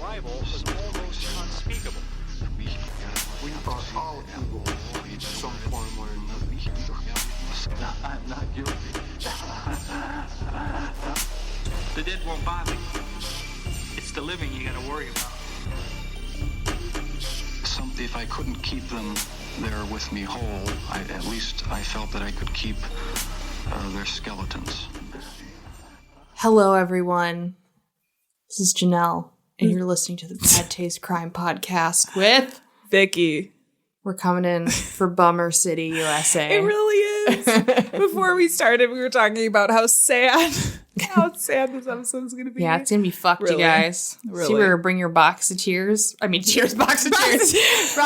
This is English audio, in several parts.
arrival was almost unspeakable. We are all evil in some form or another. I'm not guilty. The dead won't bother you. It's the living you gotta worry about. If I couldn't keep them there with me whole, at least I felt that I could keep their skeletons. Hello, everyone. This is Janelle, and you're listening to the Bad Taste Crime Podcast with Vicky. We're coming in for Bummer City, USA. It really is. Before we started, we were talking about how sad this episode is going to be. Yeah, it's going to be fucked, really? You guys. Really? So we're bring your box of tears. I mean, tears, box of tears.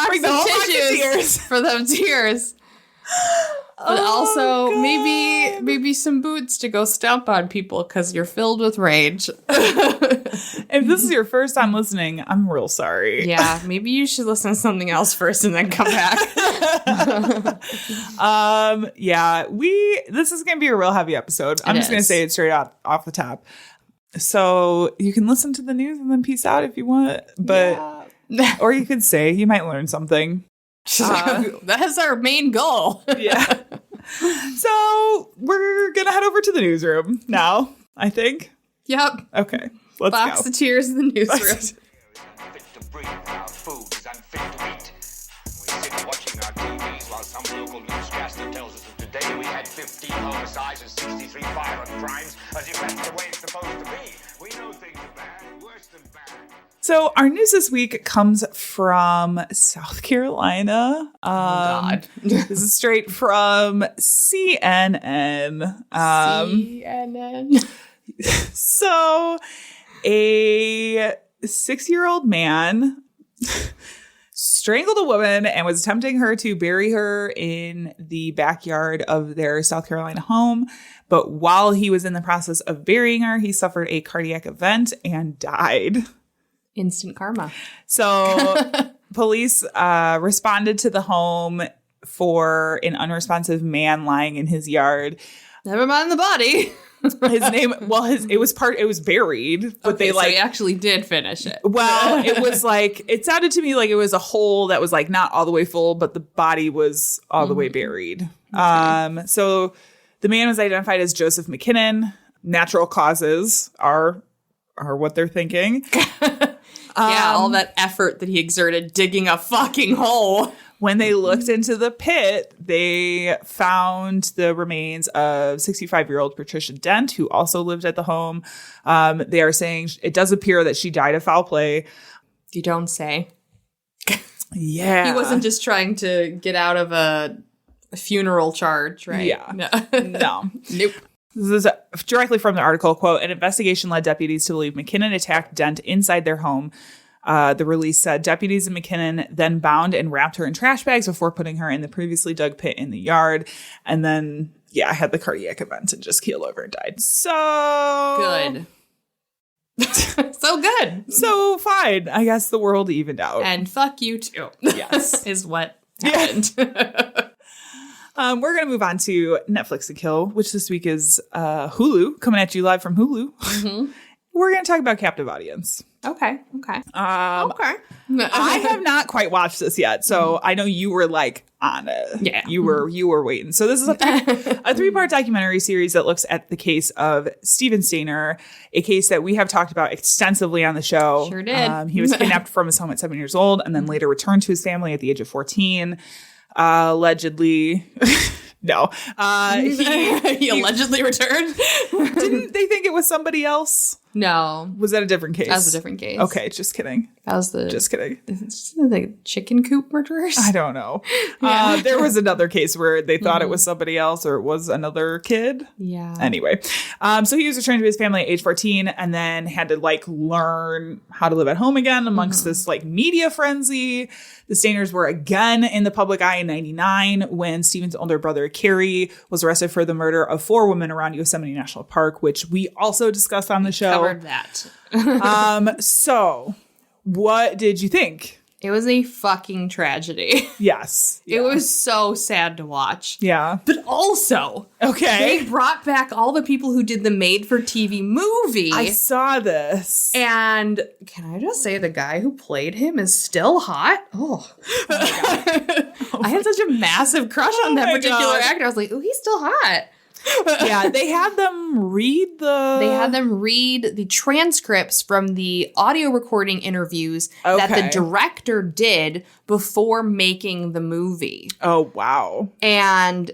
Bring the whole box of tears. For them tears. But also, maybe some boots to go stomp on people because you're filled with rage. If this is your first time listening, I'm real sorry. Yeah, maybe you should listen to something else first and then come back. This is going to be a real heavy episode. I'm just going to say it straight out off the top. So you can listen to the news and then peace out if you want. But or you could say you might learn something. That's our main goal. Yeah. So we're going to head over to the newsroom now, I think. Yep. Okay. Let's Box go. of tears in the newsroom. Unfit to breathe, our food is unfit to eat. We sit watching our TVs while some local newscaster tells us that today we had 15 homicides and 63 violent crimes, as if that's the way it's supposed to be. We know things are bad, worse than bad. So our news this week comes from South Carolina. God. This is straight from CNN. CNN. So a 6-year-old man strangled a woman and was attempting to bury her in the backyard of their South Carolina home. But while he was in the process of burying her, he suffered a cardiac event and died. Instant karma. So police responded to the home for an unresponsive man lying in his yard. Never mind the body. His name, it was buried, but so he actually did finish it. Well, it was it sounded to me like it was a hole that was not all the way full, but the body was all the way buried. Okay. So the man was identified as Joseph McKinnon. Natural causes are what they're thinking. Yeah, all that effort that he exerted digging a fucking hole. When they looked into the pit, they found the remains of 65-year-old Patricia Dent, who also lived at the home. They are saying it does appear that she died of foul play. You don't say. Yeah. He wasn't just trying to get out of a funeral charge, right? Yeah. No. Nope. This is directly from the article, quote, an investigation led deputies to believe McKinnon attacked Dent inside their home. The release said deputies and McKinnon then bound and wrapped her in trash bags before putting her in the previously dug pit in the yard. And then, had the cardiac event and just keeled over and died. So good. So good. So fine. I guess the world evened out. And fuck you too. Yes. Is what happened. We're going to move on to Netflix and Kill, which this week is Hulu, coming at you live from Hulu. Mm-hmm. We're going to talk about Captive Audience. Okay. Okay. I have not quite watched this yet, so I know you were on it. Yeah. You were waiting. So this is a 3-part documentary series that looks at the case of Steven Stayner, a case that we have talked about extensively on the show. Sure did. He was kidnapped from his home at 7 years old and then later returned to his family at the age of 14. Allegedly. No. He allegedly returned. Didn't they think it was somebody else? No. Was that a different case? That was a different case. Okay, just kidding. That was Just kidding. The chicken coop murderers? I don't know. Yeah. There was another case where they thought it was somebody else or it was another kid. Yeah. Anyway, so he was returned to his family at age 14 and then had to learn how to live at home again amongst this media frenzy. The Stayners were again in the public eye in 1999 when Steven's older brother, Kerry, was arrested for the murder of 4 women around Yosemite National Park, which we also discussed on the show. Covered that. So what did you think? It was a fucking tragedy. Yes. It was so sad to watch. Yeah. But also, Okay. they brought back all the people who did the made-for-TV movie. I saw this. And can I just say the guy who played him is still hot? Oh. My God. I had such a massive crush on that my particular God. actor. I was like, oh, he's still hot. Yeah, they had them read the transcripts from the audio recording interviews that Okay. the director did before making the movie. Oh, wow. And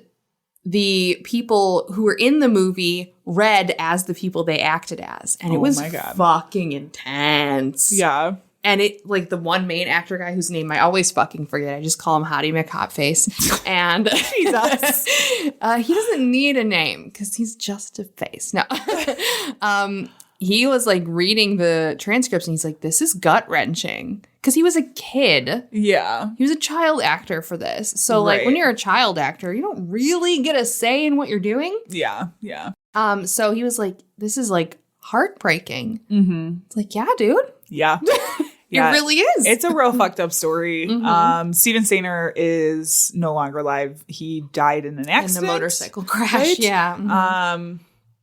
the people who were in the movie read as the people they acted as. And it Oh was my God. fucking intense. Yeah. And it, like, the one main actor guy whose name I always fucking forget. I just call him Hottie McHotface. And Jesus. he doesn't need a name because he's just a face. No. He was, like, reading the transcripts and he's like, this is gut-wrenching. Because he was a kid. Yeah. He was a child actor for this. So, like, when Right. you're a child actor, you don't really get a say in what you're doing. Yeah. Yeah. So he was like, this is, like, heartbreaking. Mm-hmm. It's like, yeah, dude. Yeah. Yeah. It really is. It's a real fucked up story. Steven Stayner is no longer alive. He died in an in accident. the motorcycle crash. right? Yeah. Mhm.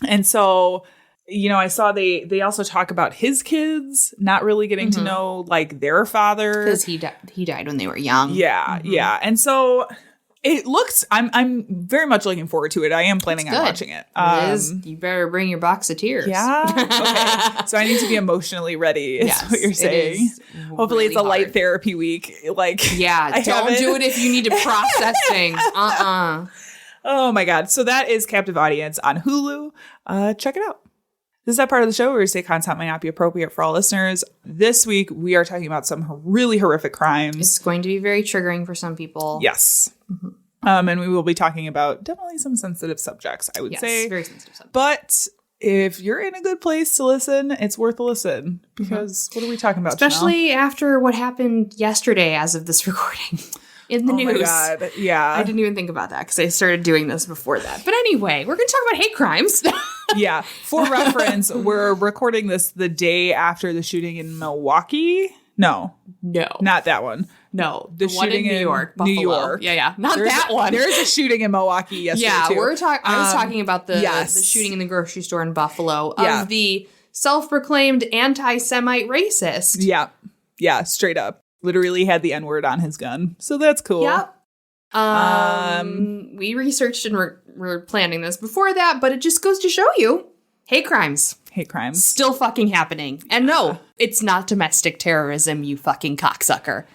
And so, you know, I saw they also talk about his kids not really getting to know like their father. Because he died when they were young. Yeah, yeah. And so it looks I'm very much looking forward to it. I am planning on good. watching it. It is. You better bring your box of tears. Yeah. Okay. So I need to be emotionally ready, is Yes, what you're it saying. is Hopefully it's a really light hard. therapy week. Like Yeah. I Don't haven't- do it if you need to process things. Oh my God. So that is Captive Audience on Hulu. Check it out. This is that part of the show where we say content might not be appropriate for all listeners. This week, we are talking about some really horrific crimes. It's going to be very triggering for some people. Yes. And we will be talking about definitely some sensitive subjects, I would Yes, say. very sensitive subject. But if you're in a good place to listen, it's worth a listen. Because what are we talking about, Janelle? Especially after what happened yesterday as of this recording in the Oh news. my God. Yeah. I didn't even think about that because I started doing this before that. But anyway, we're going to talk about hate crimes. Yeah. For reference, we're recording this the day after the shooting in Milwaukee. No, No. not that one. No. The one shooting in New York. Buffalo. New York. Yeah. Not There's that one. There is a shooting in Milwaukee yesterday, Yeah, too. we're talking. I was talking about the yes. shooting in the grocery store in Buffalo Yeah. of the self-proclaimed anti-Semite racist. Yeah. Yeah, straight up. Literally had the N-word on his gun. So that's cool. Yep. We researched and we're planning this before that, but it just goes to show you hate crimes Hate crimes. still fucking happening. And no, it's not domestic terrorism, you fucking cocksucker.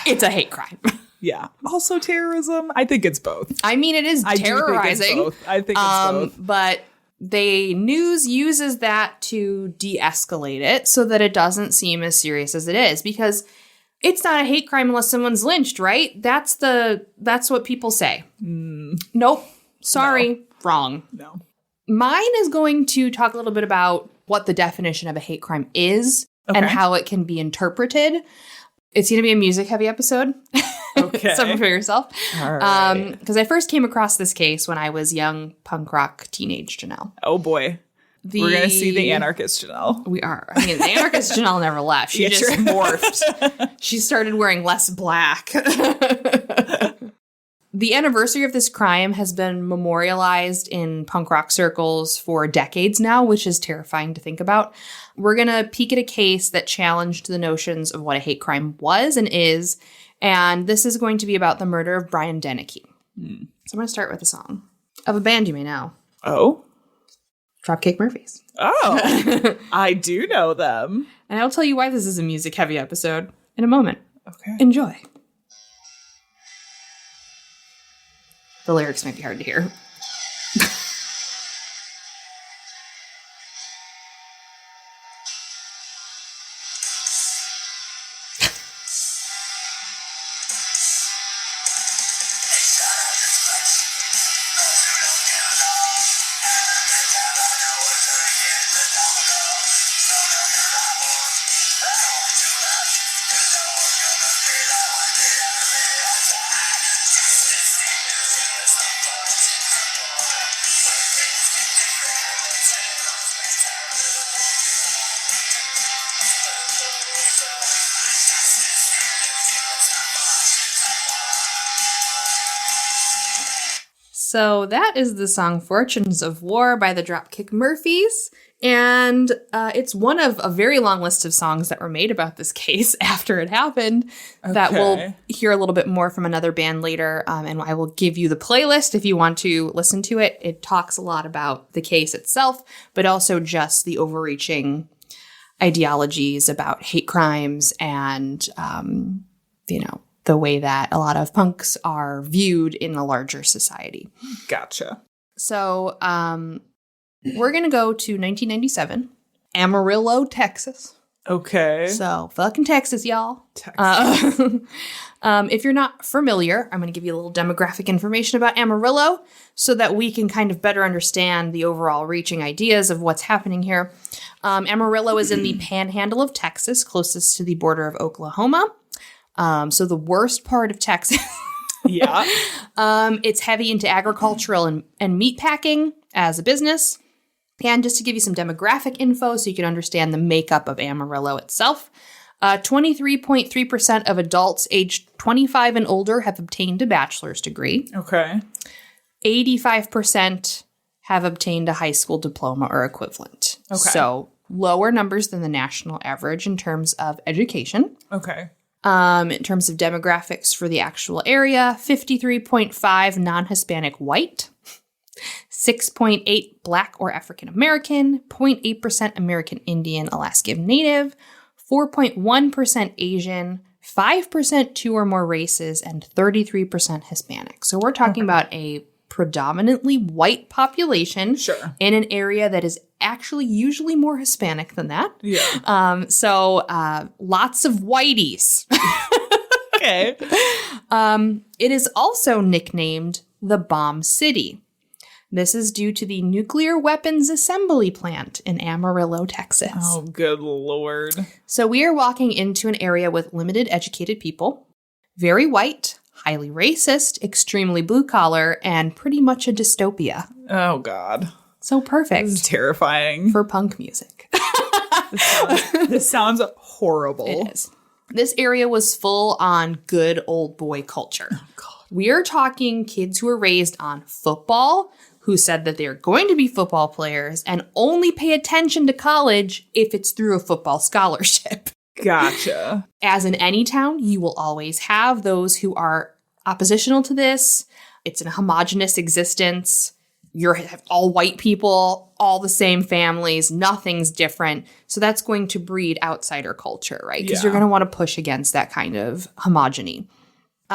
It's a hate crime. Yeah. Also terrorism. I think it's both. I mean, it is I do think it's terrorizing. both. I think it's both. But the news uses that to de-escalate it so that it doesn't seem as serious as it is, because it's not a hate crime unless someone's lynched, right? That's what people say. Nope. Sorry. Wrong. No. Mine is going to talk a little bit about what the definition of a hate crime is and Okay. how it can be interpreted. It's going to be a music-heavy episode. Okay. So prepare yourself. All right. Because I first came across this case when I was young punk rock teenage Janelle. Oh, boy. We're going to see the anarchist, Janelle. We are. I mean, the anarchist Janelle never left. She Yeah, just sure. morphed. She started wearing less black. The anniversary of this crime has been memorialized in punk rock circles for decades now, which is terrifying to think about. We're going to peek at a case that challenged the notions of what a hate crime was and is. And this is going to be about the murder of Brian Dennehy. So I'm going to start with a song of a band you may know, Oh? Dropkick Murphys. Oh. I do know them. And I'll tell you why this is a music-heavy episode in a moment. Okay. Enjoy. The lyrics might be hard to hear. So that is the song Fortunes of War by the Dropkick Murphys. And it's one of a very long list of songs that were made about this case after it happened that we'll hear a little bit more from another band later. And I will give you the playlist if you want to listen to it. It talks a lot about the case itself, but also just the overreaching ideologies about hate crimes and, the way that a lot of punks are viewed in a larger society. Gotcha. So, we're going to go to 1997, Amarillo, Texas. Okay. So, fucking Texas, y'all. Texas. If you're not familiar, I'm going to give you a little demographic information about Amarillo so that we can kind of better understand the overall reaching ideas of what's happening here. Amarillo is in the panhandle of Texas, closest to the border of Oklahoma. So the worst part of Texas. Yeah. It's heavy into agricultural and meat packing as a business. And just to give you some demographic info so you can understand the makeup of Amarillo itself, 23.3% of adults aged 25 and older have obtained a bachelor's degree. Okay. 85% have obtained a high school diploma or equivalent. Okay. So lower numbers than the national average in terms of education. Okay. In terms of demographics for the actual area, 53.5 non-Hispanic white, 6.8 Black or African American, 0.8% American Indian, Alaskan Native, 4.1% Asian, 5% two or more races, and 33% Hispanic. So we're talking about a predominantly white population in an area that is actually usually more Hispanic than that. Yeah. So lots of whiteys. Okay. It is also nicknamed the Bomb City. This is due to the nuclear weapons assembly plant in Amarillo, Texas. Oh, good Lord. So we are walking into an area with limited educated people, very white, highly racist, extremely blue collar, and pretty much a dystopia. Oh, God. So perfect. This is terrifying. For punk music. This sounds horrible. It is. This area was full on good old boy culture. Oh, God. We are talking kids who were raised on football, who said that they're going to be football players and only pay attention to college if it's through a football scholarship. Gotcha. As in any town, you will always have those who are oppositional to this. It's a homogenous existence. You're all white people, all the same families, nothing's different. So that's going to breed outsider culture, right? Because you're going to want to push against that kind of homogeny.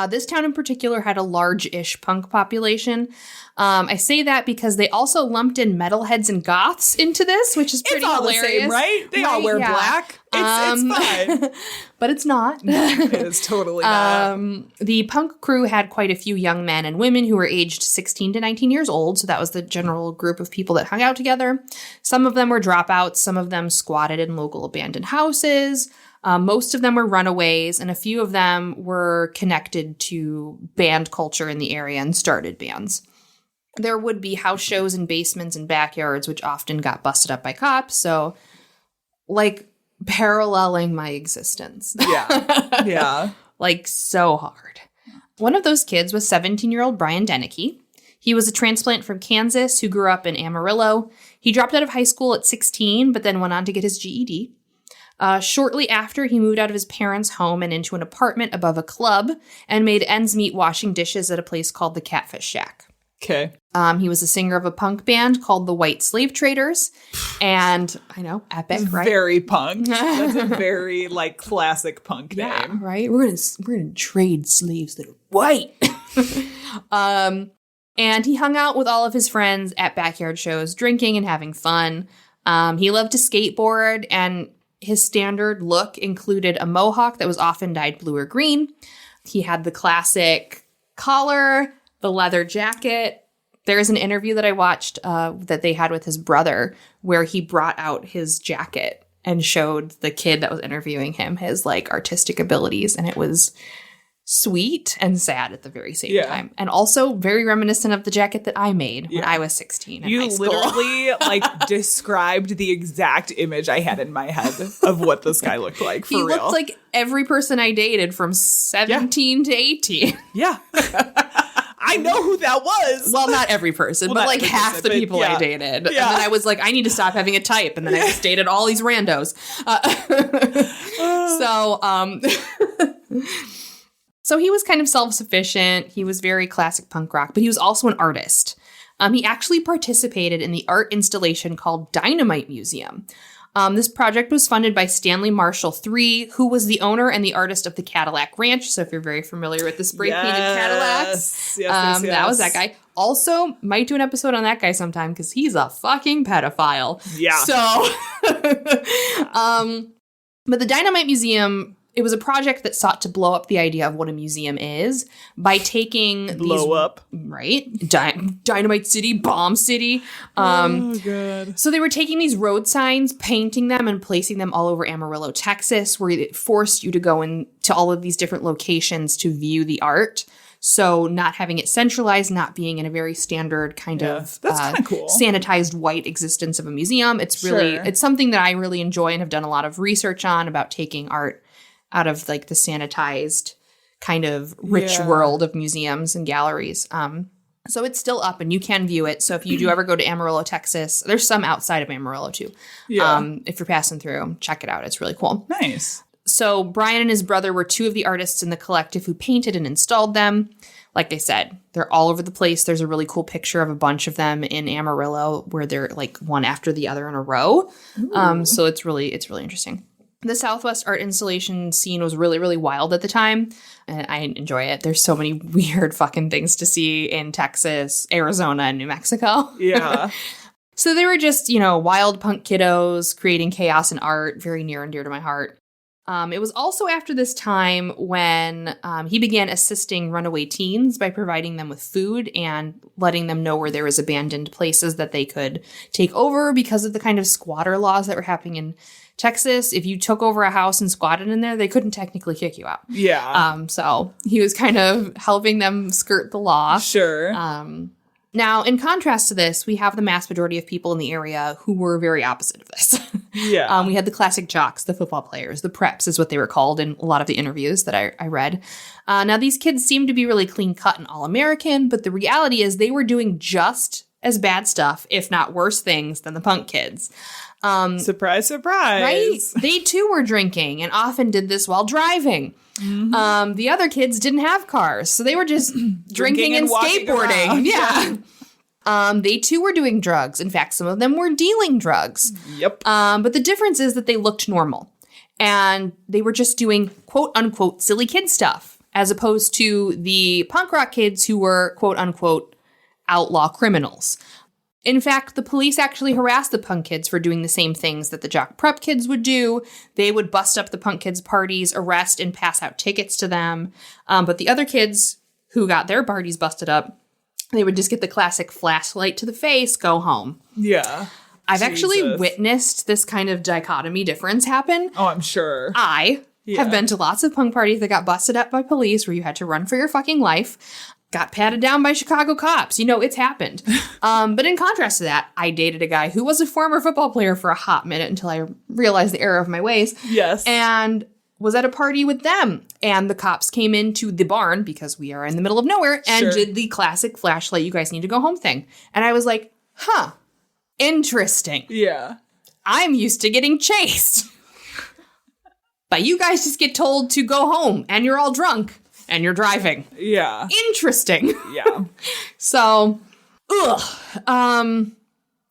This town in particular had a large-ish punk population. I say that because they also lumped in metalheads and goths into this, which is pretty hilarious. It's all the same, right? They all wear black. It's fine. But it's not. It is totally not. The punk crew had quite a few young men and women who were aged 16 to 19 years old. So that was the general group of people that hung out together. Some of them were dropouts. Some of them squatted in local abandoned houses. Most of them were runaways, and a few of them were connected to band culture in the area and started bands. There would be house shows in basements and backyards, which often got busted up by cops. So, like, paralleling my existence. Yeah. Yeah. Like, so hard. One of those kids was 17-year-old Brian Deneke. He was a transplant from Kansas who grew up in Amarillo. He dropped out of high school at 16, but then went on to get his GED. Shortly after, he moved out of his parents' home and into an apartment above a club and made ends meet washing dishes at a place called the Catfish Shack. Okay. He was a singer of a punk band called the White Slave Traders. And I know, epic, right? Very punk. That's a very, like, classic punk name. Right? We're gonna trade slaves that are white. And he hung out with all of his friends at backyard shows, drinking and having fun. He loved to skateboard, and his standard look included a mohawk that was often dyed blue or green. He had the classic collar, the leather jacket. There's an interview that I watched that they had with his brother where he brought out his jacket and showed the kid that was interviewing him his, like, artistic abilities. And it was sweet and sad at the very same time. And also very reminiscent of the jacket that I made when I was 16 in high school. You literally, like, described the exact image I had in my head of what this guy looked like, for real. He looked like every person I dated from 17 to 18. Yeah. I know who that was. Well, not every person, Well, but not like every half person, the but people yeah. I dated. Yeah. And then I was like, I need to stop having a type. And then I just dated all these randos. So he was kind of self-sufficient. He was very classic punk rock, but he was also an artist. He actually participated in the art installation called Dynamite Museum. This project was funded by Stanley Marshall III, who was the owner and the artist of the Cadillac Ranch. So if you're very familiar with the spray-painted Cadillacs, Yes. that was that guy. Also, might do an episode on that guy sometime because he's a fucking pedophile. Yeah. So, but the Dynamite Museum, it was a project that sought to blow up the idea of what a museum is by taking right? Dynamite City, Bomb City. Oh, God. So they were taking these road signs, painting them, and placing them all over Amarillo, Texas, where it forced you to go into all of these different locations to view the art. So not having it centralized, not being in a very standard kind of that's kind of cool. sanitized white existence of a museum. It's really, it's something that I really enjoy and have done a lot of research on about taking art out of like the sanitized kind of rich world of museums and galleries. So it's still up and you can view it. So if you do ever go to Amarillo, Texas, there's some outside of Amarillo too. Yeah. If you're passing through, check it out. It's really cool. Nice. So Brian and his brother were two of the artists in the collective who painted and installed them. Like I said, they're all over the place. There's a really cool picture of a bunch of them in Amarillo where they're like one after the other in a row. So it's really interesting. The Southwest art installation scene was really, really wild at the time, and I enjoy it. There's so many weird fucking things to see in Texas, Arizona, and New Mexico. Yeah. So they were just, wild punk kiddos creating chaos and art, very near and dear to my heart. It was also after this time when he began assisting runaway teens by providing them with food and letting them know where there was abandoned places that they could take over because of the kind of squatter laws that were happening in Texas. If you took over a house and squatted in there, they couldn't technically kick you out. Yeah. So he was kind of helping them skirt the law. Sure. Now, in contrast to this, we have the mass majority of people in the area who were very opposite of this. Yeah. We had the classic jocks, the football players, the preps is what they were called in a lot of the interviews that I read. Now, these kids seemed to be really clean cut and all-American, but the reality is they were doing just as bad stuff, if not worse things, than the punk kids. Surprise, surprise. Right? They too were drinking and often did this while driving. Mm-hmm. The other kids didn't have cars, so they were just drinking and skateboarding. Around. Yeah. They too were doing drugs. In fact, some of them were dealing drugs. Yep. But the difference is that they looked normal and they were just doing quote unquote silly kid stuff, as opposed to the punk rock kids who were quote unquote outlaw criminals. In fact, the police actually harassed the punk kids for doing the same things that the jock prep kids would do. They would bust up the punk kids' parties, arrest and pass out tickets to them. But the other kids who got their parties busted up, they would just get the classic flashlight to the face, go home. Yeah. I've actually witnessed this kind of dichotomy difference happen. Oh, I'm sure. I have been to lots of punk parties that got busted up by police where you had to run for your fucking life. Got patted down by Chicago cops. It's happened. But in contrast to that, I dated a guy who was a former football player for a hot minute until I realized the error of my ways. Yes. And was at a party with them. And the cops came into the barn, because we are in the middle of nowhere, and did the classic flashlight, you guys need to go home thing. And I was like, interesting. Yeah. I'm used to getting chased. But you guys just get told to go home, and you're all drunk. And you're driving. Yeah. Interesting. Yeah. So,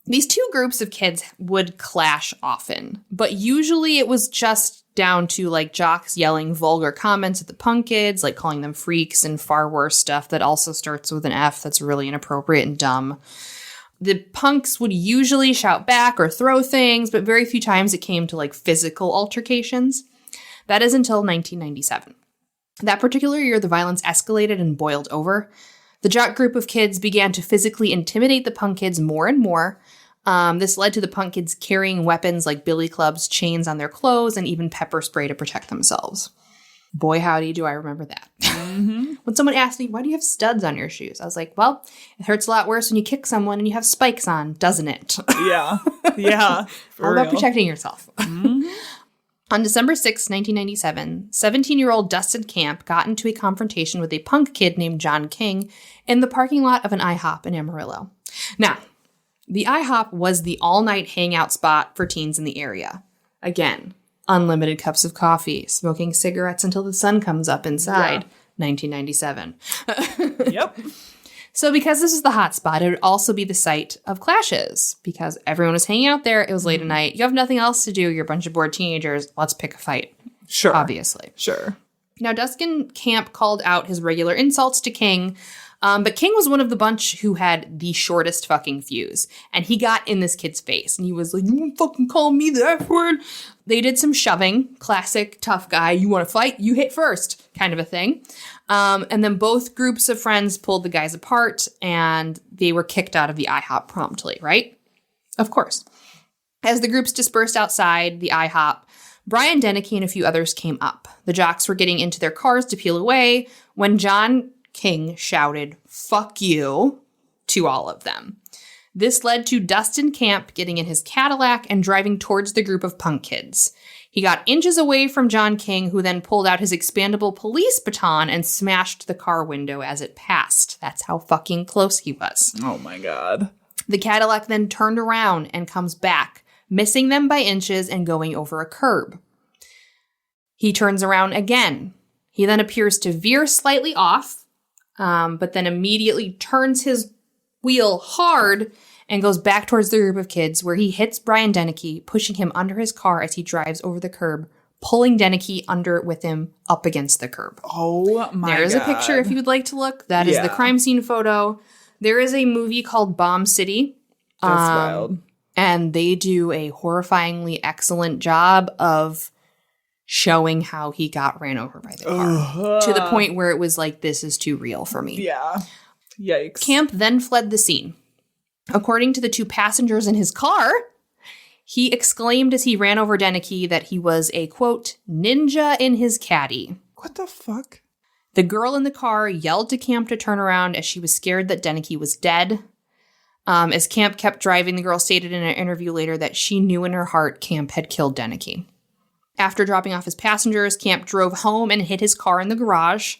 these two groups of kids would clash often, but usually it was just down to like jocks yelling vulgar comments at the punk kids, like calling them freaks and far worse stuff that also starts with an F that's really inappropriate and dumb. The punks would usually shout back or throw things, but very few times it came to like physical altercations. That is until 1997. That particular year, the violence escalated and boiled over. The jock group of kids began to physically intimidate the punk kids more and more. This led to the punk kids carrying weapons like billy clubs, chains on their clothes, and even pepper spray to protect themselves. Boy, howdy, do I remember that. Mm-hmm. When someone asked me, why do you have studs on your shoes? I was like, well, it hurts a lot worse when you kick someone and you have spikes on, doesn't it? Yeah. Yeah. All about protecting yourself. Mm-hmm. On December 6, 1997, 17-year-old Dustin Camp got into a confrontation with a punk kid named John King in the parking lot of an IHOP in Amarillo. Now, the IHOP was the all-night hangout spot for teens in the area. Again, unlimited cups of coffee, smoking cigarettes until the sun comes up inside. 1997. Yep. So because this is the hot spot, it would also be the site of clashes because everyone was hanging out there. It was late at night. You have nothing else to do. You're a bunch of bored teenagers. Let's pick a fight. Sure. Obviously. Sure. Now, Dustin Camp called out his regular insults to King, but King was one of the bunch who had the shortest fucking fuse. And he got in this kid's face. And he was like, you won't fucking call me the F word. They did some shoving. Classic tough guy. You want to fight? You hit first kind of a thing. And then both groups of friends pulled the guys apart. And they were kicked out of the IHOP promptly, right? Of course. As the groups dispersed outside the IHOP, Brian Dennehy and a few others came up. The jocks were getting into their cars to peel away when John King shouted, "Fuck you," to all of them. This led to Dustin Camp getting in his Cadillac and driving towards the group of punk kids. He got inches away from John King, who then pulled out his expandable police baton and smashed the car window as it passed. That's how fucking close he was. Oh my God. The Cadillac then turned around and comes back, missing them by inches and going over a curb. He turns around again. He then appears to veer slightly off, but then immediately turns his wheel hard and goes back towards the group of kids where he hits Brian Dennehy, pushing him under his car as he drives over the curb, pulling Dennehy under with him up against the curb. Oh my God. There's a picture if you would like to look. That is the crime scene photo. There is a movie called Bomb City. That's wild. And they do a horrifyingly excellent job of showing how he got ran over by the car. To the point where it was like, this is too real for me. Yeah. Yikes. Camp then fled the scene. According to the two passengers in his car, he exclaimed as he ran over Dennehy that he was a, quote, ninja in his caddy. What the fuck? The girl in the car yelled to Camp to turn around as she was scared that Dennehy was dead. As Camp kept driving, the girl stated in an interview later that she knew in her heart Camp had killed Dennehy. After dropping off his passengers, Camp drove home and hid his car in the garage.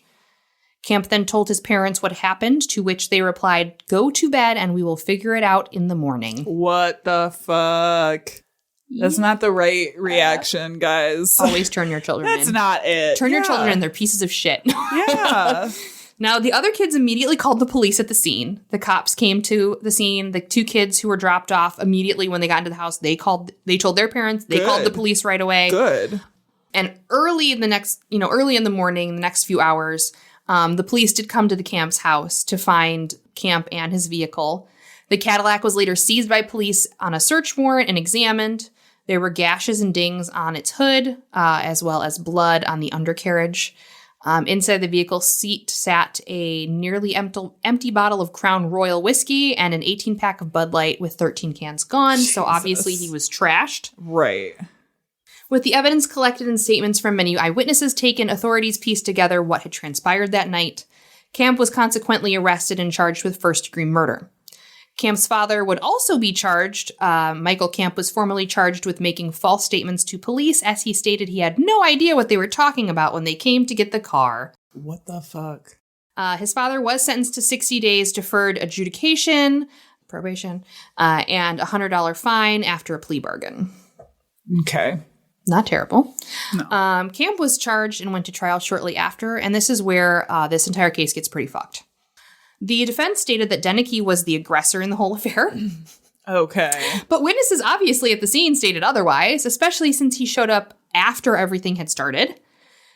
Camp then told his parents what happened, to which they replied, "Go to bed and we will figure it out in the morning." What the fuck? That's not the right reaction, guys. Always turn your children in. That's not it. Turn your children in. They're pieces of shit. Yeah. Now, the other kids immediately called the police at the scene. The cops came to the scene. The two kids who were dropped off immediately when they got into the house, they told their parents. They called the police right away. Good. And early in the morning, the next few hours, the police did come to the Camp's house to find Camp and his vehicle. The Cadillac was later seized by police on a search warrant and examined. There were gashes and dings on its hood, as well as blood on the undercarriage. Inside the vehicle seat sat a nearly empty bottle of Crown Royal whiskey and an 18-pack of Bud Light with 13 cans gone. Jesus. So obviously he was trashed. Right. With the evidence collected and statements from many eyewitnesses taken, authorities pieced together what had transpired that night. Camp was consequently arrested and charged with first-degree murder. Camp's father would also be charged. Michael Camp was formally charged with making false statements to police, as he stated he had no idea what they were talking about when they came to get the car. What the fuck? His father was sentenced to 60 days deferred probation, and a $100 fine after a plea bargain. Okay. Not terrible. No. Camp was charged and went to trial shortly after, and this is where this entire case gets pretty fucked. The defense stated that Dennehy was the aggressor in the whole affair. Okay. But witnesses obviously at the scene stated otherwise, especially since he showed up after everything had started.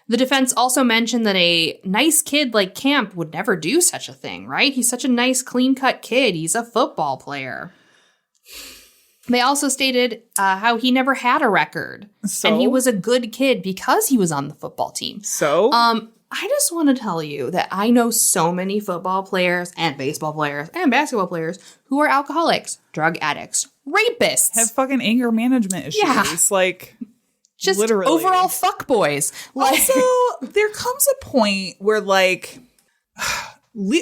The defense also mentioned that a nice kid like Camp would never do such a thing, right? He's such a nice, clean-cut kid. He's a football player. They also stated how he never had a record. So? And he was a good kid because he was on the football team. So? I just want to tell you that I know so many football players and baseball players and basketball players who are alcoholics, drug addicts, rapists. Have fucking anger management issues. Yeah. Like, just literally. overall fuckboys. Also, there comes a point where, like,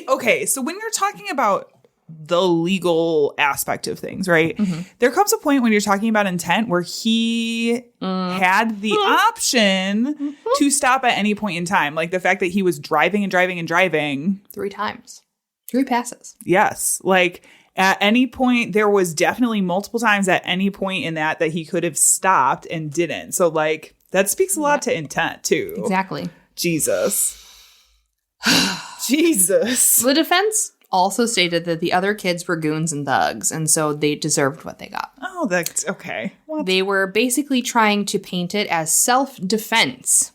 okay, so when you're talking about the legal aspect of things, right? There comes a point when you're talking about intent where he had the option to stop at any point in time. Like the fact that he was driving and driving and driving. 3 times. 3 passes. Yes. Like at any point, there was definitely multiple times at any point in that he could have stopped and didn't. So like that speaks a lot to intent too. Exactly. Jesus. Jesus. The defense also stated that the other kids were goons and thugs, and so they deserved what they got. Oh, that's okay. What? They were basically trying to paint it as self-defense.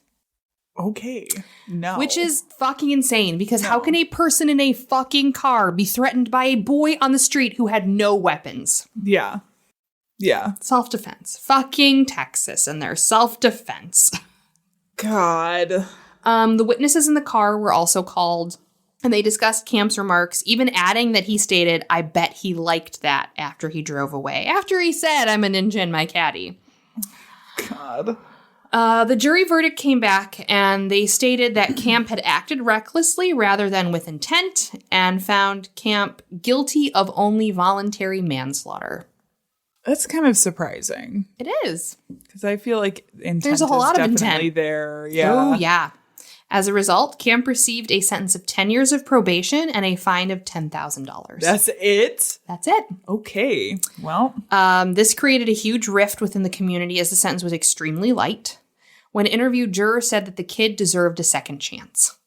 Okay. No. Which is fucking insane, because how can a person in a fucking car be threatened by a boy on the street who had no weapons? Yeah. Yeah. Self-defense. Fucking Texas and their self-defense. God. The witnesses in the car were also called, and they discussed Camp's remarks, even adding that he stated, "I bet he liked that," after he drove away. After he said, "I'm a ninja in my caddy." God. The jury verdict came back, and they stated that Camp had acted recklessly rather than with intent, and found Camp guilty of only voluntary manslaughter. That's kind of surprising. It is. Because I feel like intent There's a whole lot of is definitely intent there. Yeah. Oh, yeah. As a result, Camp received a sentence of 10 years of probation and a fine of $10,000. That's it? That's it. Okay. Well. This created a huge rift within the community as the sentence was extremely light. When interviewed, jurors said that the kid deserved a second chance.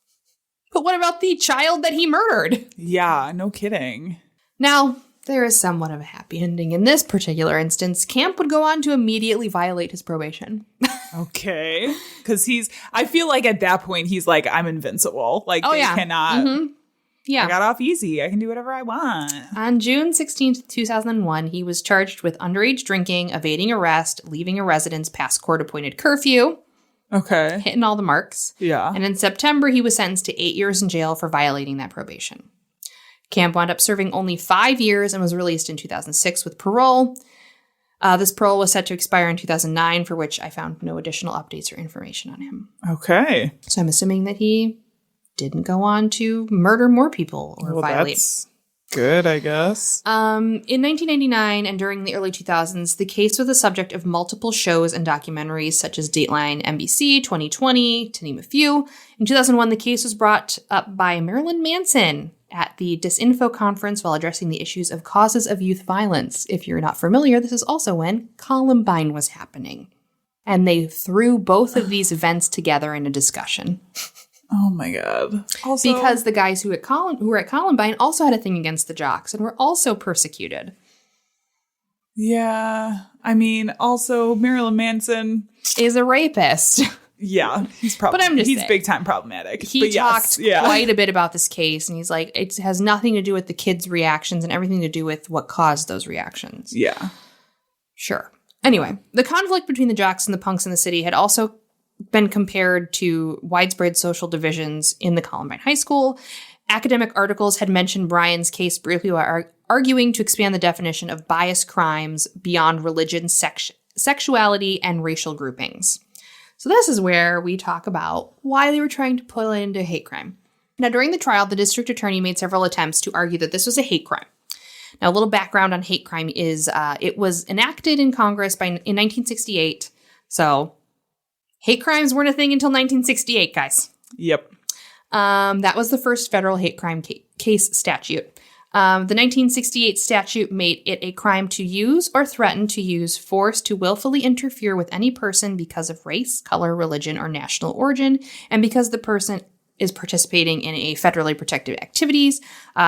But what about the child that he murdered? Yeah, no kidding. Now, there is somewhat of a happy ending. In this particular instance, Camp would go on to immediately violate his probation. Okay. Because I feel like at that point, he's like, I'm invincible. Like, they cannot. Yeah. I got off easy. I can do whatever I want. On June 16th, 2001, he was charged with underage drinking, evading arrest, leaving a residence past court-appointed curfew. Okay. Hitting all the marks. Yeah. And in September, he was sentenced to 8 years in jail for violating that probation. Camp wound up serving only 5 years and was released in 2006 with parole. This parole was set to expire in 2009, for which I found no additional updates or information on him. Okay. So I'm assuming that he didn't go on to murder more people or violate. That's good, I guess. In 1999 and during the early 2000s, the case was the subject of multiple shows and documentaries such as Dateline NBC, 2020, to name a few. In 2001, the case was brought up by Marilyn Manson at the Disinfo conference while addressing the issues of causes of youth violence. If you're not familiar, this is also when Columbine was happening. And they threw both of these events together in a discussion. Oh my God. Also, Because the guys who were at Columbine also had a thing against the jocks and were also persecuted. yeah. I mean, also Marilyn Manson. Is a rapist. Yeah, he's probably. But I'm just he's saying. big time problematic. He but talked yes, yeah. quite a bit about this case, and he's like, it has nothing to do with the kids' reactions and everything to do with what caused those reactions. Yeah. Sure. Anyway, the conflict between the jocks and the punks in the city had also been compared to widespread social divisions in the Columbine High School. Academic articles had mentioned Brian's case briefly while arguing to expand the definition of bias crimes beyond religion, sexuality, and racial groupings. So this is where we talk about why they were trying to pull it into hate crime. Now, during the trial, the district attorney made several attempts to argue that this was a hate crime. Now, a little background on hate crime is it was enacted in Congress in 1968. So hate crimes weren't a thing until 1968, guys. Yep. That was the first federal hate crime case statute. The 1968 statute made it a crime to use or threaten to use force to willfully interfere with any person because of race, color, religion, or national origin, and because the person is participating in a federally protected activities,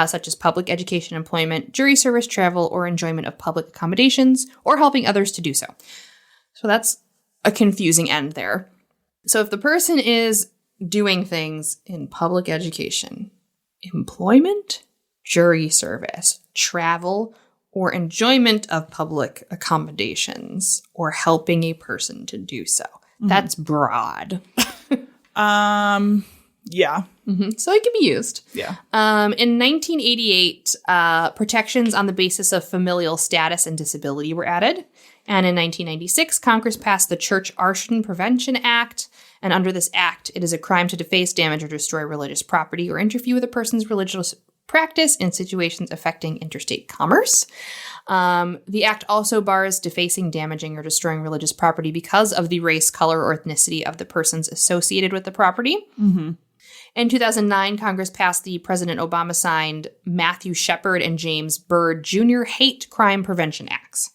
such as public education, employment, jury service, travel, or enjoyment of public accommodations, or helping others to do so. So that's a confusing end there. So if the person is doing things in public education, employment, jury service, travel, or enjoyment of public accommodations, or helping a person to do so. That's broad. Yeah. So it can be used. Yeah. In 1988, protections on the basis of familial status and disability were added. And in 1996, Congress passed the Church Arson Prevention Act. And under this act, it is a crime to deface, damage, or destroy religious property or interfere with a person's practice in situations affecting interstate commerce. The act also bars defacing, damaging, or destroying religious property because of the race, color, or ethnicity of the persons associated with the property. Mm-hmm. In 2009, Congress passed the President Obama signed Matthew Shepard and James Byrd Jr. Hate Crime Prevention Acts.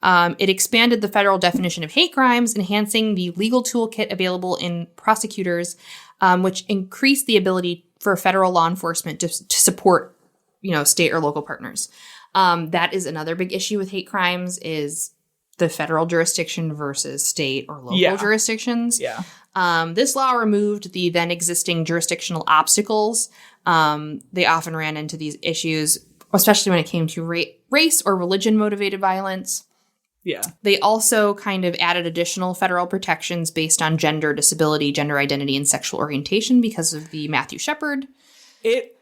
It expanded the federal definition of hate crimes, enhancing the legal toolkit available in prosecutors, which increased the ability for federal law enforcement to support, state or local partners. That is another big issue with hate crimes is the federal jurisdiction versus state or local jurisdictions. Yeah. This law removed the then existing jurisdictional obstacles. They often ran into these issues, especially when it came to race or religion motivated violence. Yeah. They also kind of added additional federal protections based on gender, disability, gender identity, and sexual orientation because of the Matthew Shepard.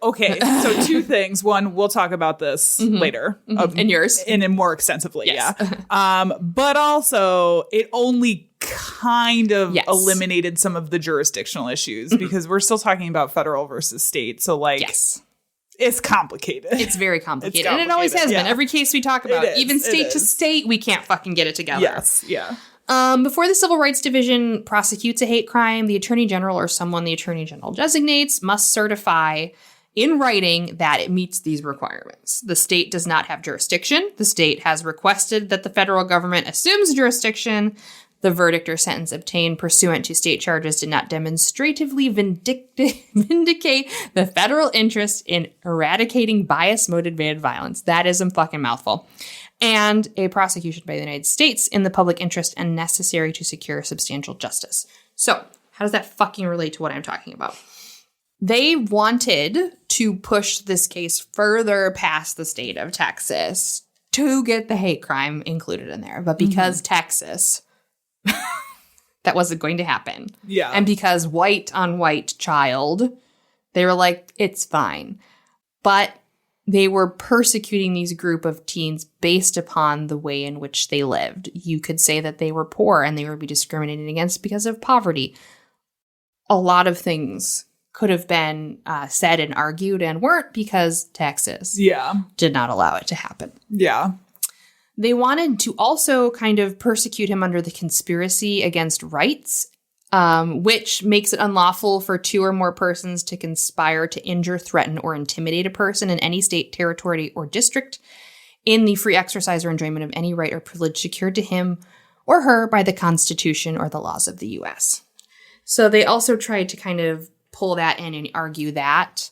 Okay, so two things. One, we'll talk about this later. And yours. And more extensively, Yes. yeah. But also, it only kind of eliminated some of the jurisdictional issues because we're still talking about federal versus state. So, it's complicated. It's very complicated. And it always has been. Every case we talk about, even state to state, we can't fucking get it together. Yes, yeah. Before the Civil Rights Division prosecutes a hate crime, the Attorney General or someone the Attorney General designates must certify in writing that it meets these requirements. The state does not have jurisdiction. The state has requested that the federal government assumes jurisdiction. The verdict or sentence obtained pursuant to state charges did not demonstratively vindicate the federal interest in eradicating bias-motivated violence. That is a fucking mouthful. And a prosecution by the United States in the public interest and necessary to secure substantial justice. So, how does that fucking relate to what I'm talking about? They wanted to push this case further past the state of Texas to get the hate crime included in there. But because Texas, that wasn't going to happen. Yeah. And because white on white child, they were like, it's fine. But they were persecuting these group of teens based upon the way in which they lived. You could say that they were poor and they would be discriminated against because of poverty. A lot of things could have been said and argued and weren't because Texas did not allow it to happen. Yeah. They wanted to also kind of persecute him under the conspiracy against rights, which makes it unlawful for two or more persons to conspire to injure, threaten, or intimidate a person in any state, territory, or district in the free exercise or enjoyment of any right or privilege secured to him or her by the Constitution or the laws of the U.S. So they also tried to kind of pull that in and argue that.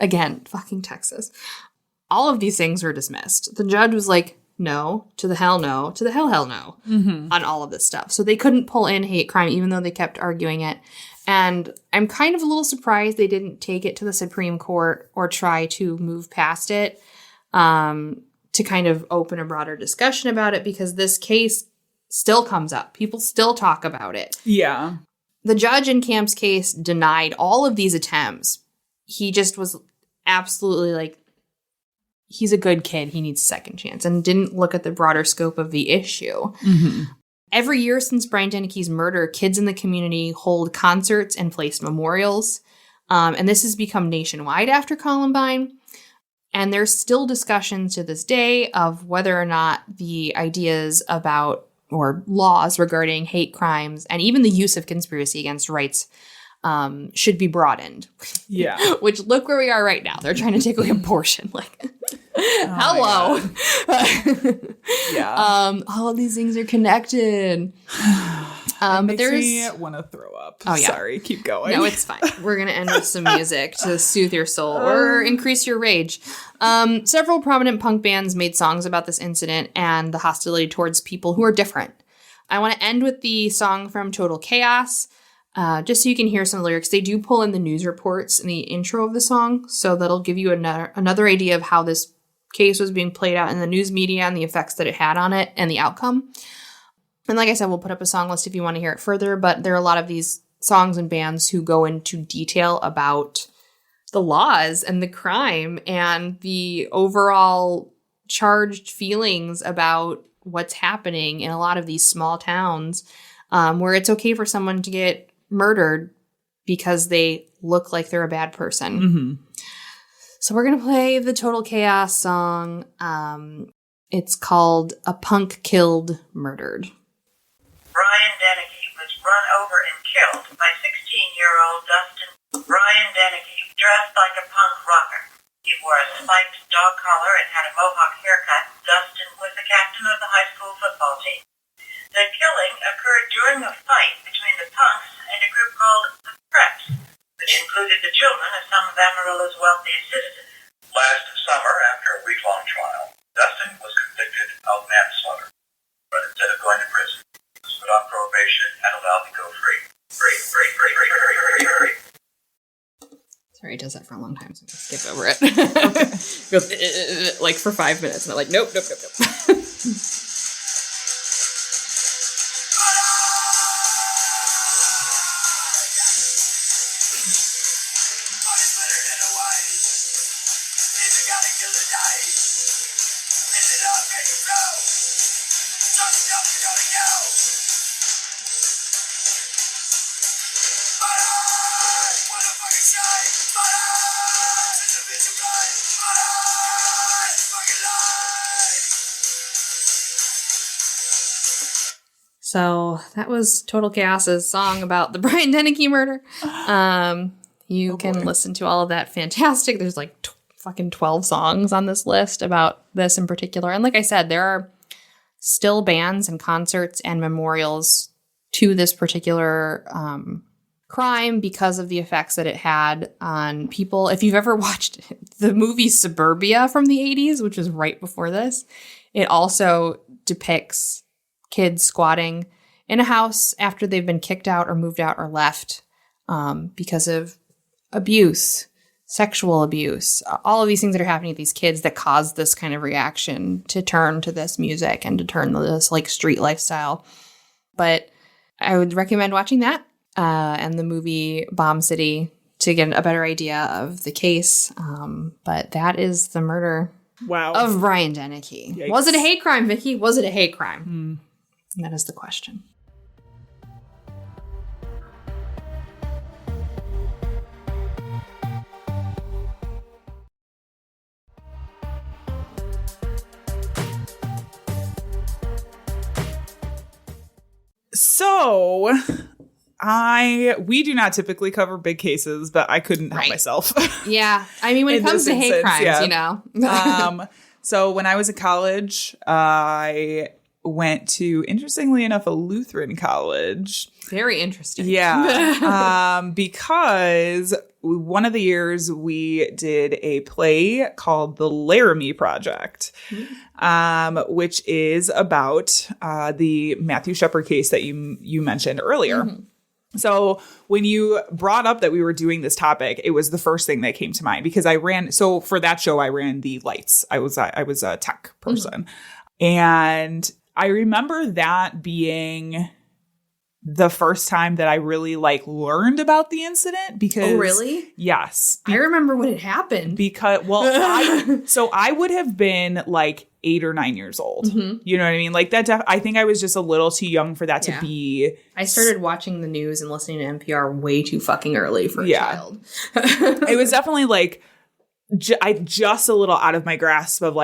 Again, fucking Texas. All of these things were dismissed. The judge was like, no, to the hell no, to the hell no on all of this stuff. So they couldn't pull in hate crime even though they kept arguing it. And I'm kind of a little surprised they didn't take it to the Supreme Court or try to move past it to kind of open a broader discussion about it because this case still comes up. People still talk about it. Yeah. The judge in Camp's case denied all of these attempts. He just was absolutely like, he's a good kid. He needs a second chance and didn't look at the broader scope of the issue. Every year since Brian Dennehy's murder, kids in the community hold concerts and place memorials. And this has become nationwide after Columbine. And there's still discussions to this day of whether or not the ideas about or laws regarding hate crimes and even the use of conspiracy against rights should be broadened. Yeah. Which look where we are right now. They're trying to take away abortion. Like, hello. Yeah. All of these things are connected. But there's want to throw up. Oh, yeah. Sorry, keep going. No, it's fine. We're going to end with some music to soothe your soul or increase your rage. Several prominent punk bands made songs about this incident and the hostility towards people who are different. I want to end with the song from Total Chaos, just so you can hear some lyrics. They do pull in the news reports in the intro of the song, so that'll give you another idea of how this case was being played out in the news media and the effects that it had on it and the outcome. And like I said, we'll put up a song list if you want to hear it further, but there are a lot of these songs and bands who go into detail about the laws and the crime and the overall charged feelings about what's happening in a lot of these small towns where it's okay for someone to get murdered because they look like they're a bad person. So we're going to play the Total Chaos song. It's called A Punk Killed, Murdered. Brian Dennehy was run over and killed by 16-year-old Dustin. Brian Dennehy dressed like a punk rocker. He wore a spiked dog collar and had a mohawk haircut. Dustin was the captain of the high school football team. The killing occurred during a fight between the punks and a group called the Preps, which included the children of some of Amarillo's wealthiest citizens. Last summer, after a week-long trial, Dustin was convicted of manslaughter. But instead of going to prison, he was put on probation and allowed to go free. Free. Sorry, it does that for a long time, so I'm going to skip over it. It goes, like, for 5 minutes, and I'm like, nope. So that was Total Chaos's song about the Brian Dennehy murder. You can listen to all of that. Fantastic. There's like fucking 12 songs on this list about this in particular. And like I said, there are still bands and concerts and memorials to this particular crime because of the effects that it had on people. If you've ever watched the movie Suburbia from the 80s, which was right before this, it also depicts kids squatting in a house after they've been kicked out or moved out or left because of abuse, sexual abuse, all of these things that are happening to these kids that cause this kind of reaction to turn to this music and to turn to this like street lifestyle. But I would recommend watching that and the movie Bomb City to get a better idea of the case. But that is the murder of Brian Dennehy. Yikes. Was it a hate crime, Vicky? Was it a hate crime? And that is the question. So, we do not typically cover big cases, but I couldn't help myself. Yeah. I mean, when it comes to hate crimes, you know. So when I was in college, I went to, interestingly enough, a Lutheran college. Very interesting. Yeah. Because one of the years we did a play called The Laramie Project, which is about the Matthew Shepard case that you mentioned earlier. Mm-hmm. So when you brought up that we were doing this topic, it was the first thing that came to mind because so for that show, I ran the lights. I was a tech person. Mm-hmm. And I remember that being the first time that I really learned about the incident because... Oh, really? Yes. I remember when it happened. Because, I would have been 8 or 9 years old. Mm-hmm. You know what I mean? I think I was just a little too young for that to be... I started watching the news and listening to NPR way too fucking early for a child. It was definitely just a little out of my grasp of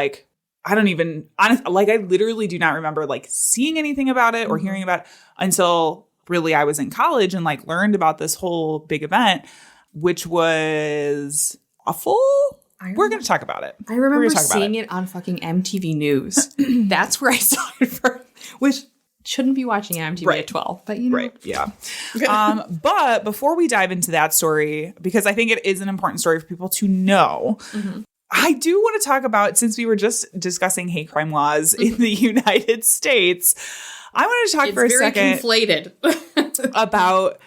I don't even, I literally do not remember seeing anything about it or hearing about it until really I was in college and learned about this whole big event, which was awful. We're going to talk about it. I remember seeing it on fucking MTV News. That's where I saw it first, which shouldn't be watching MTV at 12, but you know. Right, yeah. But before we dive into that story, because I think it is an important story for people to know, I do want to talk about, since we were just discussing hate crime laws in the United States, I want to talk for a second conflated. about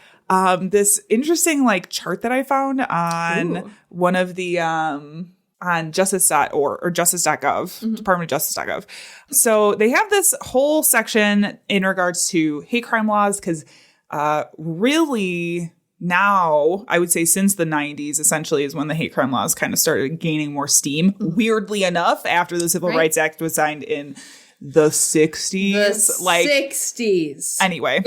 this interesting chart that I found on one of the on justice.org or justice.gov, Department of Justice.gov. So they have this whole section in regards to hate crime laws because really now, I would say since the 90s, essentially, is when the hate crime laws kind of started gaining more steam. Weirdly enough, after the Civil Rights Act was signed in the 60s. The 60s. Anyway.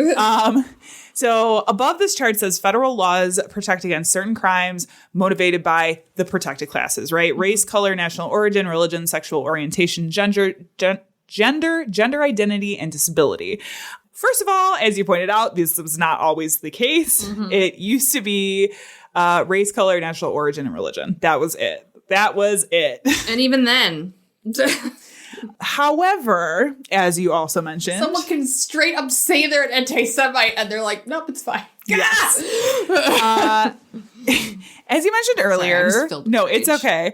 So above this chart says federal laws protect against certain crimes motivated by the protected classes, right? Race, color, national origin, religion, sexual orientation, gender identity, and disability. First of all, as you pointed out, this was not always the case. It used to be race, color, national origin, and religion. That was it. And even then, however, as you also mentioned, someone can straight up say they're an anti-Semite and they're like, nope, it's fine. Yes. As you mentioned earlier, Sorry, I'm just no, filled with it's rage. okay.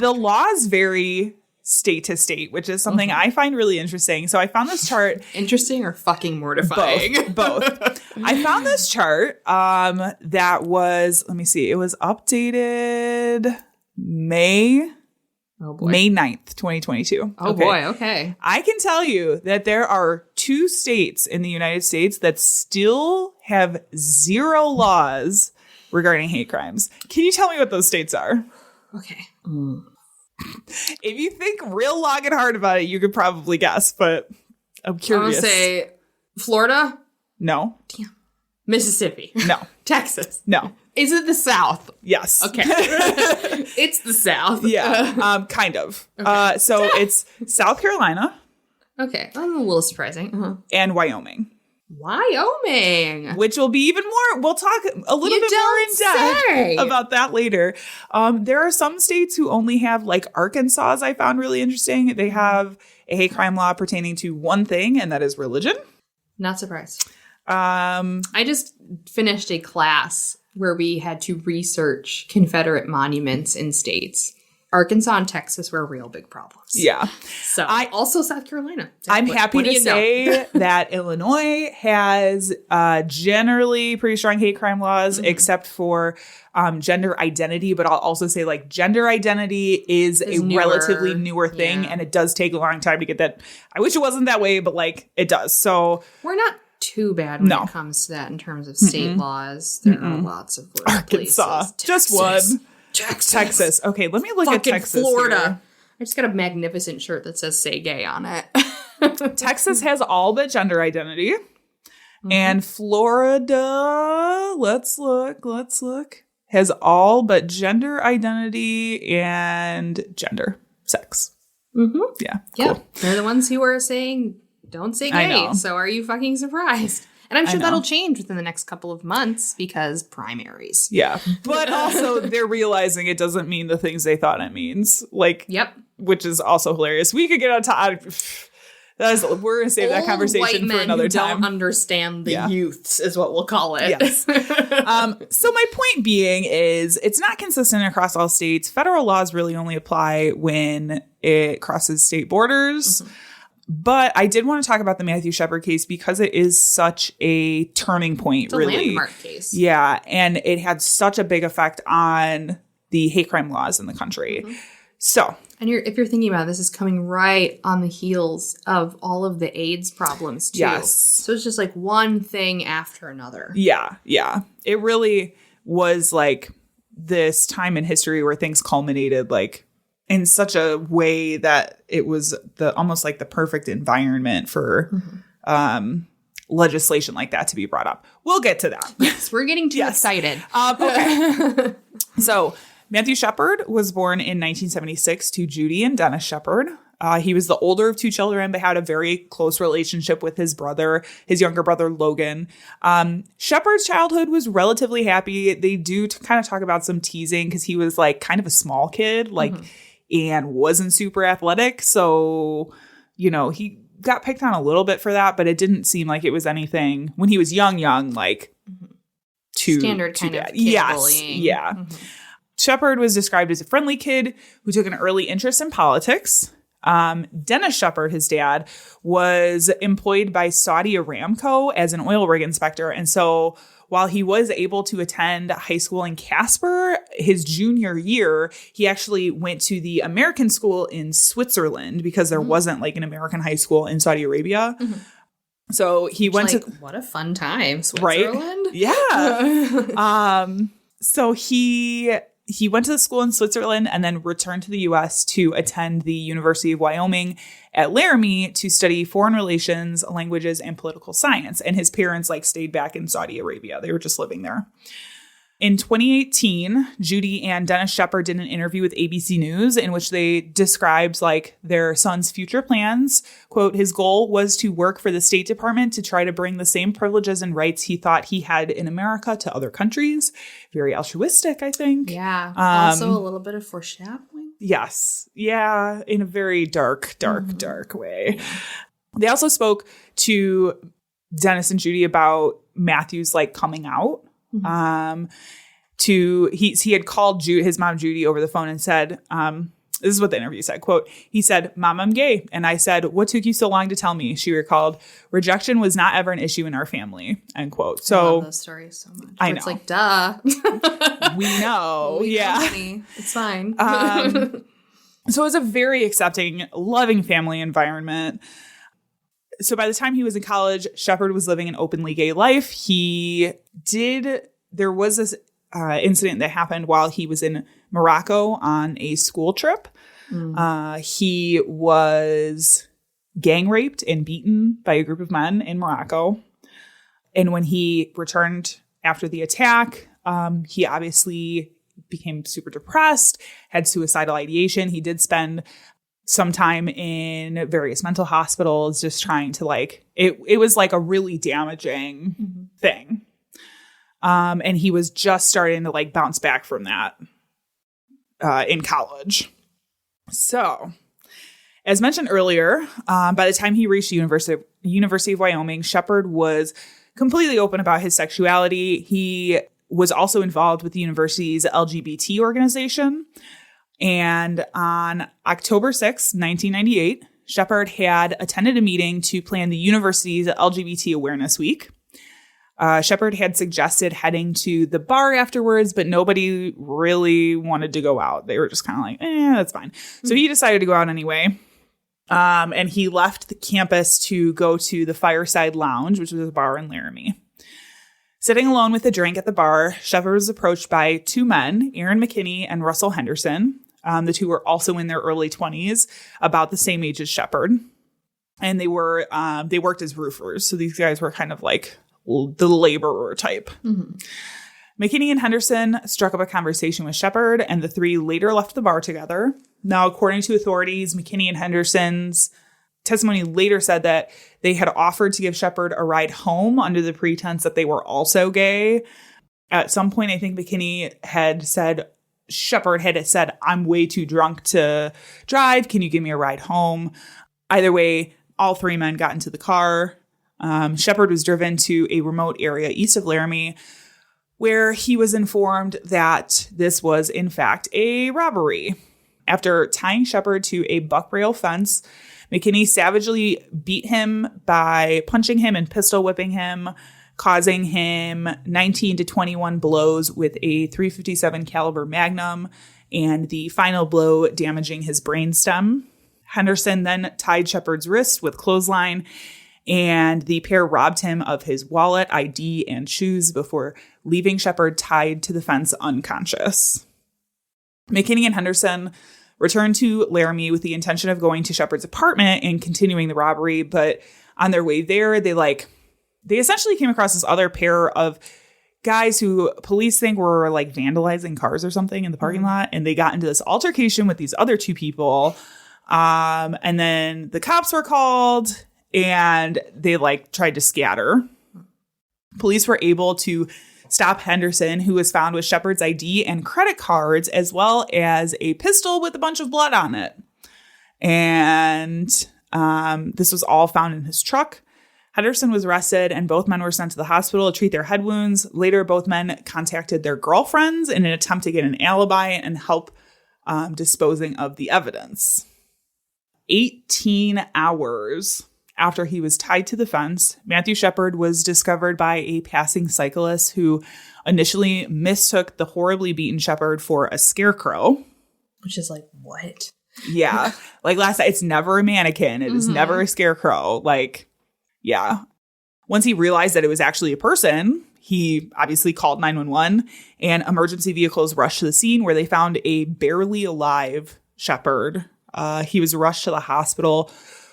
The laws vary state to state, which is something I find really interesting. So I found this chart. Interesting or fucking mortifying? Both. I found this chart that was, let me see, it was updated May 9th, 2022. Oh boy, okay. I can tell you that there are 2 states in the United States that still have 0 laws regarding hate crimes. Can you tell me what those states are? Okay. If you think real long and hard about it, you could probably guess, but I'm I'm curious. gonna say Florida, No. Mississippi, No. Texas. No. Is it the South? Yes. Okay. It's the South. Yeah. Kind of. So it's South Carolina Okay. That's a little surprising. and Wyoming, Wyoming. which will be even more. We'll talk a little You bit more in don't say. depth about that later. There are some states who only have, like Arkansas, I found really interesting. They have a hate crime law pertaining to one thing, and that is religion. Not surprised. I just finished a class where we had to research Confederate monuments in states. Arkansas and Texas were real big problems. Yeah. So also South Carolina. I'm What- happy what do to you know? say that Illinois has generally pretty strong hate crime laws, except for gender identity. But I'll also say, like, gender identity is a newer. relatively newer thing, Yeah. and it does take a long time to get that. I wish it wasn't that way, but, like, it does. So We're not too bad when No. it comes to that in terms of state laws. There are lots of worse Arkansas, places. just Texas. one. Texas. Okay, let me look at Fucking Texas. Florida. here. I just got a magnificent shirt that says "Say Gay" on it. Texas has all but gender identity. And Florida, let's look, has all but gender identity and gender, sex. Yeah, Yeah, cool. they're the ones who are saying "Don't say I gay." know. So are you fucking surprised? And I'm sure know. that'll change within the next couple of months because primaries. Yeah, but also they're realizing it doesn't mean the things they thought it means. Like, Yep. which is also hilarious. We could get on top. We're gonna save that Old conversation white for men another who time. Don't understand the Yeah. youths is what we'll call it. Yes. So my point being is it's not consistent across all states. Federal laws really only apply when it crosses state borders. But I did want to talk about the Matthew Shepard case because it is such a turning point, It's a really. landmark case. Yeah. And it had such a big effect on the hate crime laws in the country. So And if you're thinking about it, this is coming right on the heels of all of the AIDS problems too. Yes. So it's just like one thing after another. yeah. It really was like this time in history where things culminated like in such a way that it was almost like the perfect environment for legislation like that to be brought up. We'll get to that. Yes, we're getting too excited. Okay. So Matthew Shepard was born in 1976 to Judy and Dennis Shepard. He was the older of 2 children, but had a very close relationship with his younger brother, Logan. Shepard's childhood was relatively happy. They do kind of talk about some teasing because he was like kind of a small kid, like, and wasn't super athletic. So, you know, he got picked on a little bit for that, but it didn't seem like it was anything when he was young, like too Standard too kind of bad. kid Yes. bullying. Yeah. Shepard was described as a friendly kid who took an early interest in politics. Dennis Shepard, his dad, was employed by Saudi Aramco as an oil rig inspector. And so while he was able to attend high school in Casper, his junior year, he actually went to the American school in Switzerland because there wasn't like an American high school in Saudi Arabia. So he went to what a fun time, right. Switzerland. Yeah. So he He went to the school in Switzerland and then returned to the U.S. to attend the University of Wyoming at Laramie to study foreign relations, languages, and political science. And his parents stayed back in Saudi Arabia. They were just living there. In 2018, Judy and Dennis Shepard did an interview with ABC News in which they described their son's future plans. Quote, his goal was to work for the State Department to try to bring the same privileges and rights he thought he had in America to other countries. Very altruistic, I think. Yeah. Also a little bit of foreshadowing. Yes. Yeah. In a very dark way. They also spoke to Dennis and Judy about Matthew's coming out. He had called his mom Judy over the phone and said, this is what the interview said, quote, he said, Mom, I'm gay. And I said, what took you so long to tell me? She recalled, rejection was not ever an issue in our family, end quote. So I love those stories so much. I know. It's duh. We know. Yeah. Honey. It's fine. So it was a very accepting, loving family environment. So by the time he was in college, Shepard was living an openly gay life. There was this incident that happened while he was in Morocco on a school trip. He was gang raped and beaten by a group of men in Morocco. And when he returned after the attack, he obviously became super depressed, had suicidal ideation. He did spend some time in various mental hospitals just trying to it was a really damaging thing. And he was just starting to bounce back from that in college. So as mentioned earlier, by the time he reached the University of Wyoming, Shepard was completely open about his sexuality. He was also involved with the university's LGBT organization. And on October 6, 1998, Shepard had attended a meeting to plan the university's LGBT Awareness Week. Shepard had suggested heading to the bar afterwards, but nobody really wanted to go out. They were just kind of that's fine. So he decided to go out anyway. And he left the campus to go to the Fireside Lounge, which was a bar in Laramie. Sitting alone with a drink at the bar, Shepard was approached by two men, Aaron McKinney and Russell Henderson. The two were also in their early 20s, about the same age as Shepard. And they worked as roofers. So these guys were kind of the laborer type. McKinney and Henderson struck up a conversation with Shepard, and the three later left the bar together. Now, according to authorities, McKinney and Henderson's testimony later said that they had offered to give Shepard a ride home under the pretense that they were also gay. At some point, I think McKinney had said, Shepard had said, I'm way too drunk to drive. Can you give me a ride home? Either way, all three men got into the car. Shepard was driven to a remote area east of Laramie, where he was informed that this was, in fact, a robbery. After tying Shepard to a buck rail fence, McKinney savagely beat him by punching him and pistol whipping him, causing him 19 to 21 blows with a .357 caliber Magnum, and the final blow damaging his brainstem. Henderson then tied Shepard's wrist with clothesline, and the pair robbed him of his wallet, ID, and shoes before leaving Shepard tied to the fence unconscious. McKinney and Henderson returned to Laramie with the intention of going to Shepard's apartment and continuing the robbery, but on their way there, they essentially came across this other pair of guys who police think were vandalizing cars or something in the parking lot, and they got into this altercation with these other two people. And then the cops were called, and they tried to scatter. Police were able to stop Henderson, who was found with Shepard's ID and credit cards, as well as a pistol with a bunch of blood on it. And this was all found in his truck. Henderson was arrested, and both men were sent to the hospital to treat their head wounds. Later, both men contacted their girlfriends in an attempt to get an alibi and help disposing of the evidence. 18 hours after he was tied to the fence, Matthew Shepard was discovered by a passing cyclist who initially mistook the horribly beaten Shepard for a scarecrow. Which is what? Yeah. Last night, it's never a mannequin. It is never a scarecrow. Yeah. Once he realized that it was actually a person, He obviously called 911, and emergency vehicles rushed to the scene where they found a barely alive Shepard. He was rushed to the hospital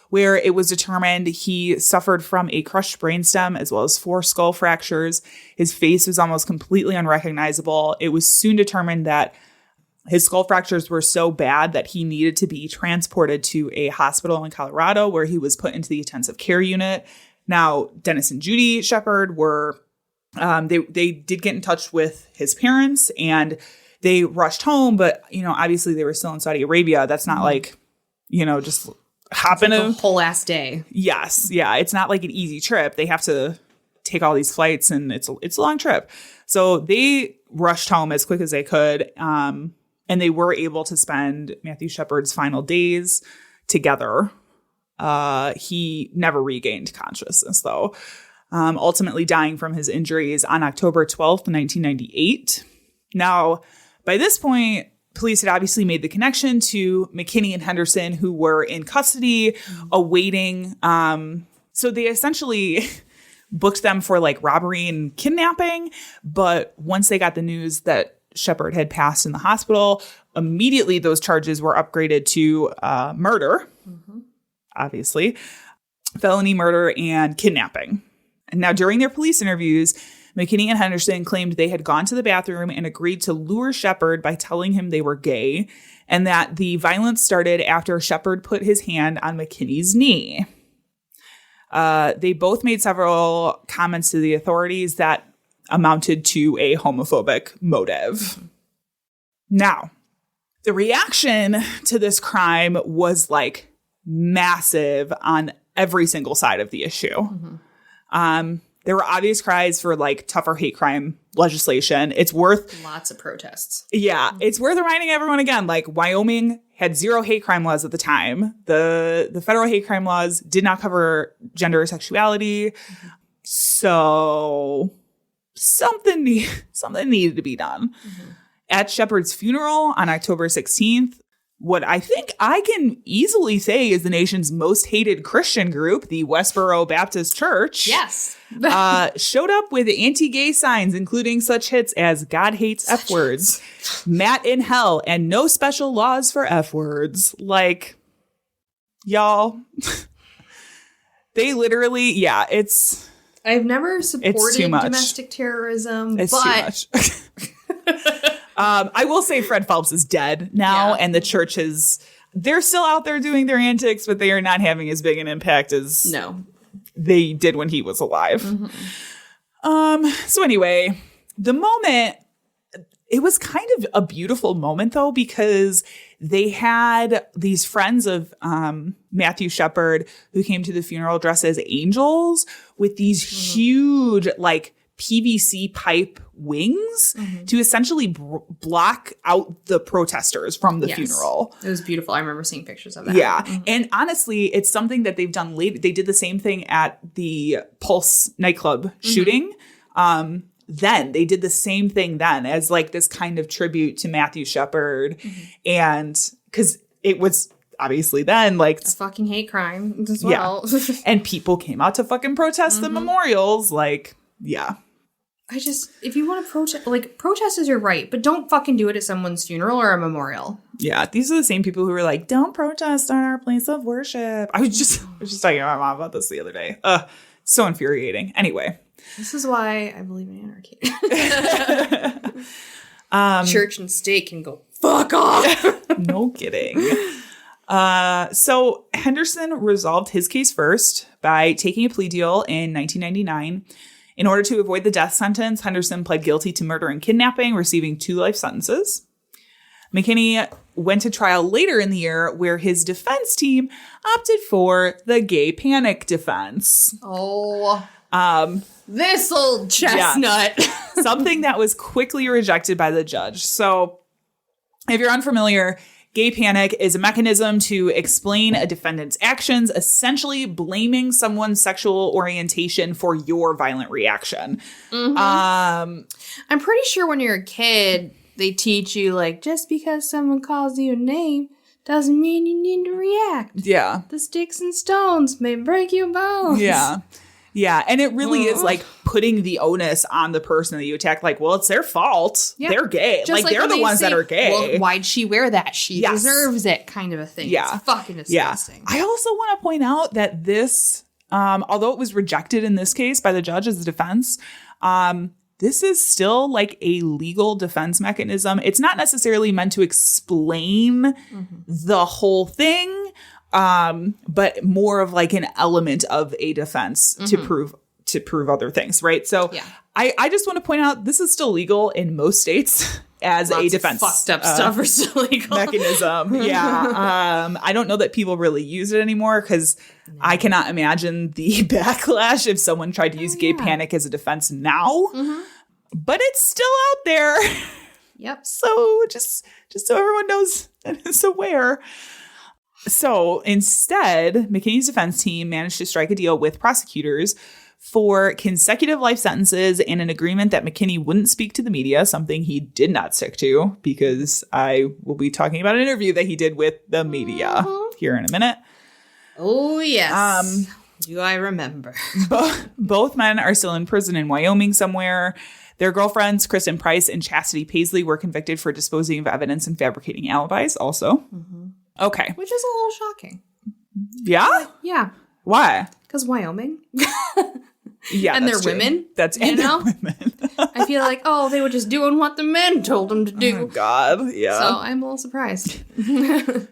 where it was determined he suffered from a crushed brainstem as well as 4 skull fractures. His face was almost completely unrecognizable. It was soon determined that his skull fractures were so bad that he needed to be transported to a hospital in Colorado where he was put into the intensive care unit. Now, Dennis and Judy Shepard were, they did get in touch with his parents and they rushed home, but, obviously they were still in Saudi Arabia. That's not like, just hop in a whole ass day. Yes. Yeah. It's not like an easy trip. They have to take all these flights and it's a long trip. So they rushed home as quick as they could. And they were able to spend Matthew Shepard's final days together. He never regained consciousness though. Ultimately dying from his injuries on October 12th, 1998. Now, by this point, police had obviously made the connection to McKinney and Henderson, who were in custody awaiting. So they essentially booked them for like robbery and kidnapping. But once they got the news that Shepard had passed in the hospital, immediately those charges were upgraded to murder, obviously, felony murder and kidnapping. And now during their police interviews, McKinney and Henderson claimed they had gone to the bathroom and agreed to lure Shepard by telling him they were gay, and that the violence started after Shepard put his hand on McKinney's knee. They both made several comments to the authorities that amounted to a homophobic motive. Now, the reaction to this crime was like massive on every single side of the issue. There were obvious cries for like tougher hate crime legislation. It's worth lots of protests. Yeah, it's worth reminding everyone again, like Wyoming had 0 hate crime laws at the time. The federal hate crime laws did not cover gender or sexuality. So something needed to be done. At Shepard's funeral on October 16th, what I think I can easily say is the nation's most hated Christian group, the Westboro Baptist Church, Yes. Showed up with anti-gay signs, including such hits as God hates F words, Matt in hell, and no special laws for F words. Like, y'all, they literally, it's... I've never supported too much. domestic terrorism, It's but too much. I will say Fred Phelps is dead now, Yeah. and the church they're still out there doing their antics, but they are not having as big an impact as they did when he was alive. So anyway, the moment, it was kind of a beautiful moment though, because they had these friends of Matthew Shepard who came to the funeral dressed as angels with these huge like PVC pipe wings to essentially block out the protesters from the funeral. It was beautiful. I remember seeing pictures of that. Yeah. And honestly, it's something that they've done later. They did the same thing at the Pulse nightclub shooting. Then they did the same thing then as like this kind of tribute to Matthew Shepard. And because it was obviously then like a fucking hate crime as well. Yeah. And people came out to fucking protest the memorials. Like, yeah. If you want to protest, like, protest is your right, but don't fucking do it at someone's funeral or a memorial. Yeah, these are the same people who were like, don't protest on our place of worship. I was just talking to my mom about this the other day. So infuriating. Anyway. This is why I believe in anarchy. Church and state can go fuck off. No kidding. So Henderson resolved his case first by taking a plea deal in 1999. In order to avoid the death sentence, Henderson pled guilty to murder and kidnapping, receiving 2 life sentences. McKinney went to trial later in the year where his defense team opted for the gay panic defense. Oh, this old chestnut. Yeah. Something that was quickly rejected by the judge. So if you're unfamiliar, gay panic is a mechanism to explain a defendant's actions, essentially blaming someone's sexual orientation for your violent reaction. I'm pretty sure when you're a kid, they teach you, like, just because someone calls you a name doesn't mean you need to react. Yeah. The sticks and stones may break your bones. Yeah. Yeah. And it really is like putting the onus on the person that you attack. Like, well, it's their fault. Yeah. They're gay. Just Like they're when the they ones say, that are gay. Well, why'd she wear that? She Yes. deserves it, kind of a thing. Yeah. It's fucking disgusting. I also want to point out that this, although it was rejected in this case by the judge as a defense, this is still like a legal defense mechanism. It's not necessarily meant to explain the whole thing, but more of like an element of a defense to prove other things, right? So Yeah. I just want to point out this is still legal in most states as Lots a of defense fucked up stuff are still legal. mechanism. Yeah. I don't know that people really use it anymore because I cannot imagine the backlash if someone tried to use gay panic as a defense now. But it's still out there. Yep. So just so everyone knows and is aware. So instead, McKinney's defense team managed to strike a deal with prosecutors for consecutive life sentences and an agreement that McKinney wouldn't speak to the media, something he did not stick to, because I will be talking about an interview that he did with the media here in a minute. Oh, yes. Do I remember? Both men are still in prison in Wyoming somewhere. Their girlfriends, Kristen Price and Chastity Paisley, were convicted for disposing of evidence and fabricating alibis also. Okay. Which is a little shocking. Yeah? Yeah. Why? Because Wyoming. Yeah, And that's they're true. women, That's you and they're know? women. I feel like, oh, they were just doing what the men told them to Oh, do. God. Yeah. So I'm a little surprised.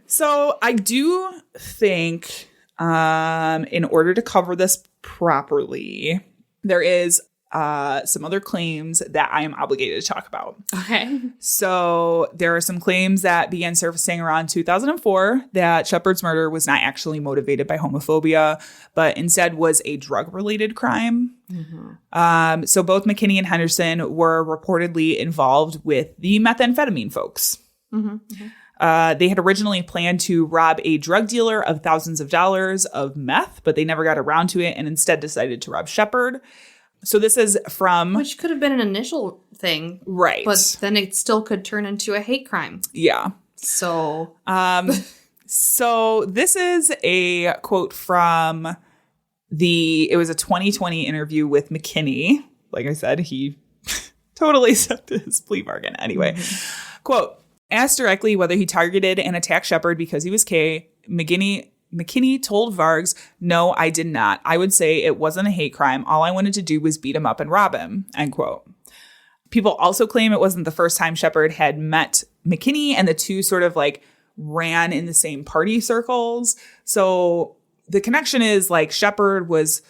So I do think in order to cover this properly, there is some other claims that I am obligated to talk about. Okay. So there are some claims that began surfacing around 2004 that Shepard's murder was not actually motivated by homophobia, but instead was a drug-related crime. So both McKinney and Henderson were reportedly involved with the methamphetamine folks. They had originally planned to rob a drug dealer of thousands of dollars of meth, but they never got around to it and instead decided to rob Shepard. So this is from... Which could have been an initial thing. Right. But then it still could turn into a hate crime. Yeah. So... So this is a quote from it was a 2020 interview with McKinney. Like I said, he totally accepted his plea bargain. Anyway, quote, asked directly whether he targeted and attacked Shepard because he was gay, McKinney told Vargs, "No, I did not. I would say it wasn't a hate crime. All I wanted to do was beat him up and rob him," end quote. People also claim it wasn't the first time Shepard had met McKinney, and the two sort of like ran in the same party circles. So the connection is like Shepard was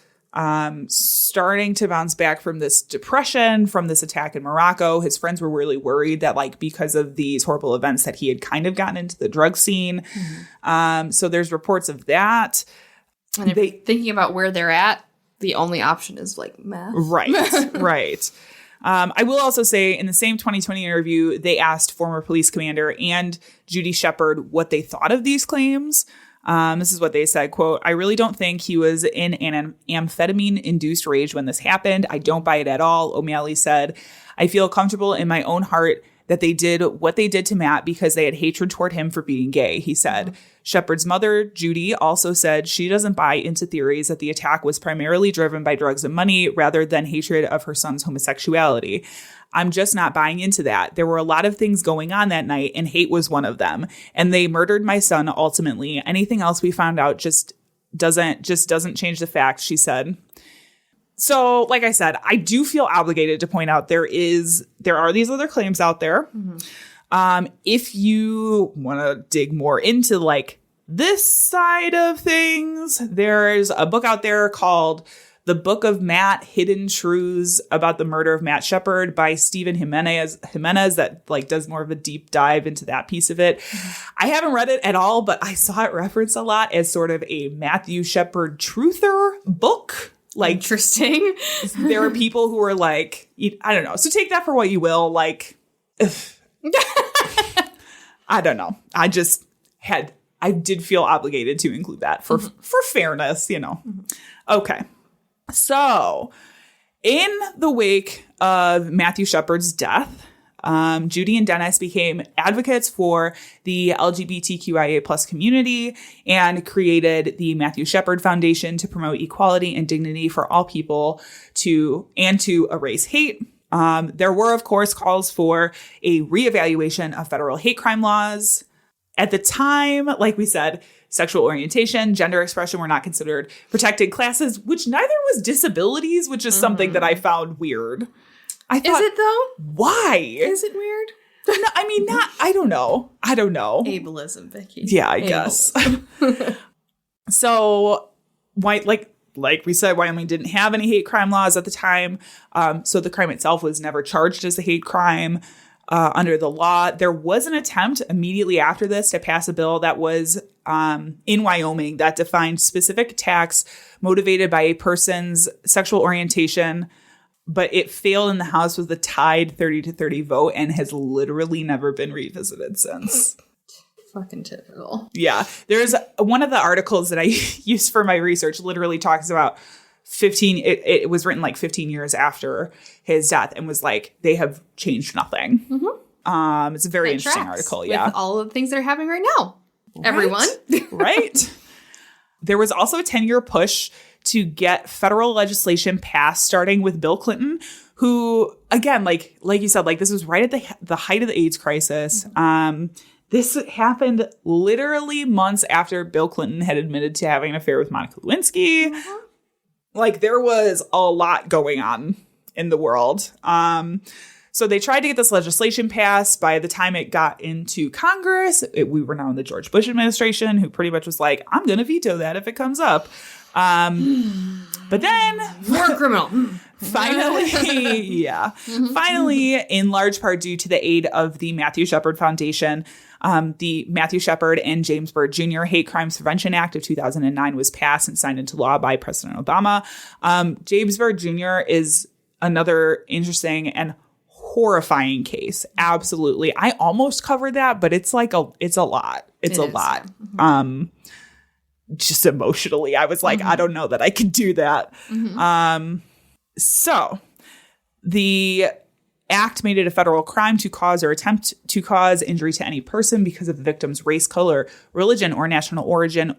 starting to bounce back from this depression from this attack in Morocco. His friends were really worried that like because of these horrible events that he had kind of gotten into the drug scene. So there's reports of that. And if you're thinking about where they're at, the only option is like meth. Right, right. I will also say in the same 2020 interview, they asked former police commander and Judy Shepard what they thought of these claims. This is what they said, quote, "I really don't think he was in an amphetamine-induced rage when this happened. I don't buy it at all," O'Malley said. "I feel comfortable in my own heart that they did what they did to Matt because they had hatred toward him for being gay," he said. Shepard's mother, Judy, also said she doesn't buy into theories that the attack was primarily driven by drugs and money rather than hatred of her son's homosexuality. "I'm just not buying into that. There were a lot of things going on that night, and hate was one of them. And they murdered my son ultimately. Anything else we found out just doesn't change the fact," she said. So, like I said, I do feel obligated to point out there are these other claims out there. If you want to dig more into like this side of things, there's a book out there called The Book of Matt, Hidden Truths About the Murder of Matt Shepard by Stephen Jimenez that like does more of a deep dive into that piece of it. I haven't read it at all, but I saw it referenced a lot as sort of a Matthew Shepard truther book. Like, interesting. There are people who are like, I don't know. So take that for what you will. Like, I don't know. I did feel obligated to include that for fairness, you know. Okay. So in the wake of Matthew Shepard's death, Judy and Dennis became advocates for the LGBTQIA plus community and created the Matthew Shepard Foundation to promote equality and dignity for all people to erase hate. There were, of course, calls for a reevaluation of federal hate crime laws. At the time, like we said, sexual orientation, gender expression were not considered protected classes, which neither was disabilities, which is something that I found weird. I thought, Is it though? Why? Is it weird? No, I mean, I don't know. Ableism, Vicky. Yeah, I guess. So, why, like we said, Wyoming didn't have any hate crime laws at the time. So the crime itself was never charged as a hate crime under the law. There was an attempt immediately after this to pass a bill that was in Wyoming that defined specific attacks motivated by a person's sexual orientation, but it failed in the House with a tied 30-30 vote and has literally never been revisited since. Fucking typical. Yeah. There's one of the articles that I used for my research literally talks about 15. It was written like 15 years after his death and was like, they have changed nothing. Mm-hmm. It's a very interesting article. Yeah. With all of the things that are happening right now. Right? Everyone. Right. There was also a 10-year push to get federal legislation passed, starting with Bill Clinton, who, again, like you said, like this was right at the height of the AIDS crisis. This happened literally months after Bill Clinton had admitted to having an affair with Monica Lewinsky. Like there was a lot going on in the world. So they tried to get this legislation passed. By the time it got into Congress, we were now in the George Bush administration, who pretty much was like, I'm going to veto that if it comes up. But then more criminal. Finally, finally, in large part due to the aid of the Matthew Shepard Foundation, the Matthew Shepard and James Byrd Jr. Hate Crimes Prevention Act of 2009 was passed and signed into law by President Obama. James Byrd Jr. is another interesting and horrifying case. Absolutely. I almost covered that, but it's a lot. It's a lot. Mm-hmm. Just emotionally, I was like, I don't know that I could do that. Mm-hmm. So the act made it a federal crime to cause or attempt to cause injury to any person because of the victim's race, color, religion, or national origin,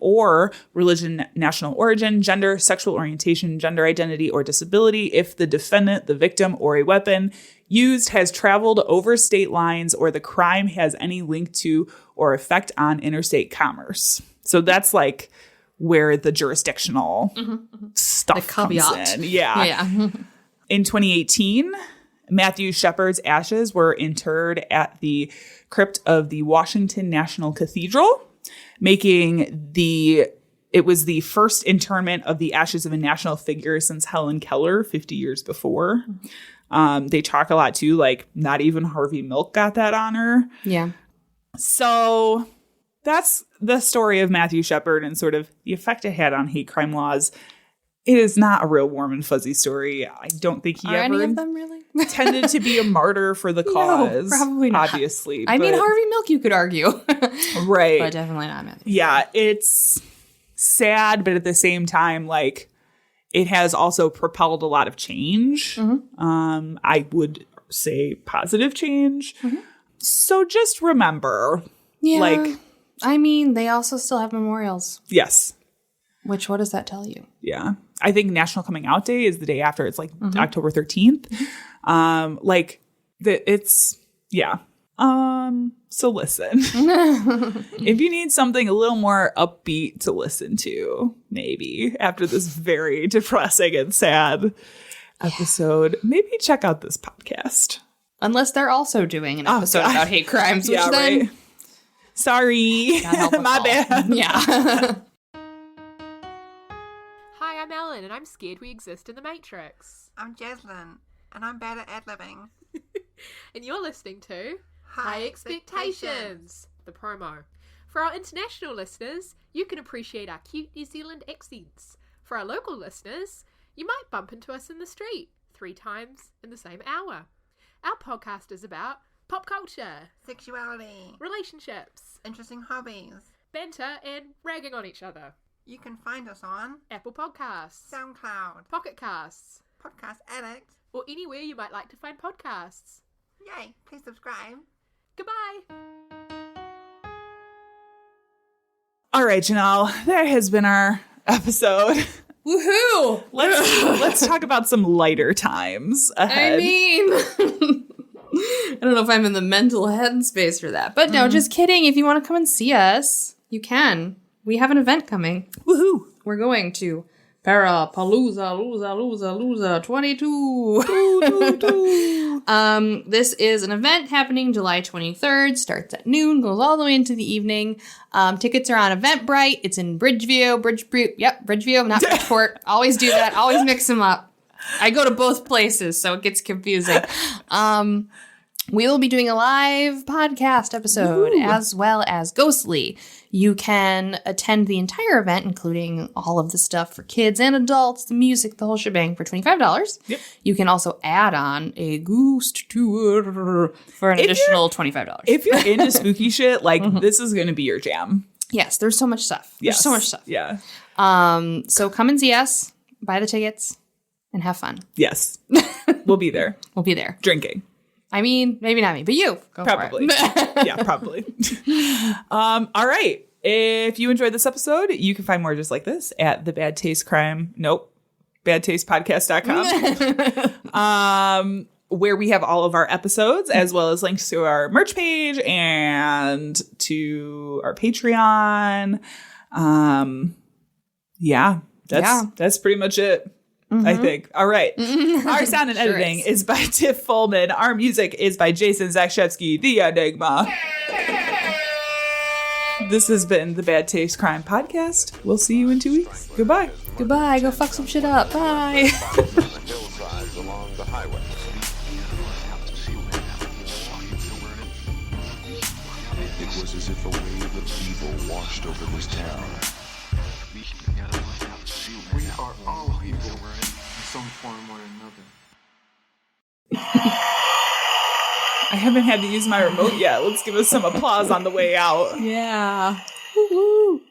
gender, sexual orientation, gender identity, or disability if the defendant, the victim, or a weapon used has traveled over state lines or the crime has any link to or effect on interstate commerce. So that's like where the jurisdictional stuff comes in. Yeah. In 2018, Matthew Shepard's ashes were interred at the crypt of the Washington National Cathedral, it was the first interment of the ashes of a national figure since Helen Keller 50 years before. They talk a lot too, like not even Harvey Milk got that honor. Yeah. So that's the story of Matthew Shepard and sort of the effect it had on hate crime laws. It is not a real warm and fuzzy story. I don't think he Are ever any of them really? tended to be a martyr for the cause. No, probably not. Obviously. I mean, Harvey Milk, you could argue. Right. But definitely not Matthew. Yeah, it's sad, but at the same time, like, it has also propelled a lot of change. Mm-hmm. I would say positive change. Mm-hmm. So just remember, like, I mean, they also still have memorials. Yes. Which, what does that tell you? Yeah. I think National Coming Out Day is the day after. It's like October 13th. So listen, if you need something a little more upbeat to listen to, maybe after this very depressing and sad episode, maybe check out this podcast. Unless they're also doing an episode about hate crimes, which then... Right. Sorry. My bad. Yeah. Hi, I'm Ellen, and I'm scared we exist in the Matrix. I'm Jaslyn, and I'm bad at ad-libbing. And you're listening to High Expectations, the promo. For our international listeners, you can appreciate our cute New Zealand accents. For our local listeners, you might bump into us in the street 3 times in the same hour. Our podcast is about pop culture, sexuality, relationships, interesting hobbies, banter, and ragging on each other. You can find us on Apple Podcasts, SoundCloud, Pocket Casts, Podcast Addict, or anywhere you might like to find podcasts. Yay. Please subscribe. Goodbye. All right, Janelle, that has been our episode. Woohoo! Let's talk about some lighter times ahead. I mean, I don't know if I'm in the mental headspace for that. But no, just kidding. If you want to come and see us, you can. We have an event coming. Woohoo! We're going to Parapalooza 22. This is an event happening July 23rd. Starts at noon, goes all the way into the evening. Tickets are on Eventbrite. It's in Bridgeview, not Bridgeport. Always do that. Always mix them up. I go to both places, so it gets confusing. We will be doing a live podcast episode as well as Ghostly. You can attend the entire event, including all of the stuff for kids and adults, the music, the whole shebang for $25. Yep. You can also add on a ghost tour for an additional $25. If you're into spooky shit, like this is going to be your jam. Yes, there's so much stuff. There's so much stuff. Yeah. So come and see us, buy the tickets, and have fun. Yes. We'll be there. We'll be there. Drinking. I mean, maybe not me, but you. Go Probably. For it. Yeah, probably. All right. If you enjoyed this episode, you can find more just like this at the badtastepodcast.com. Where we have all of our episodes as well as links to our merch page and to our Patreon. That's pretty much it. I think. All right. Our sound and editing is by Tiff Fullman. Our music is by Jason Zakshevsky, the Enigma. This has been the Bad Taste Crime Podcast. We'll see you in 2 weeks. Goodbye. Goodbye. Go fuck some shit up. Bye. Hillsides along the highway. It was as if a wave of evil washed over this town. We are all evil in some form or another. I haven't had to use my remote yet. Let's give us some applause on the way out. Yeah. Woo-hoo.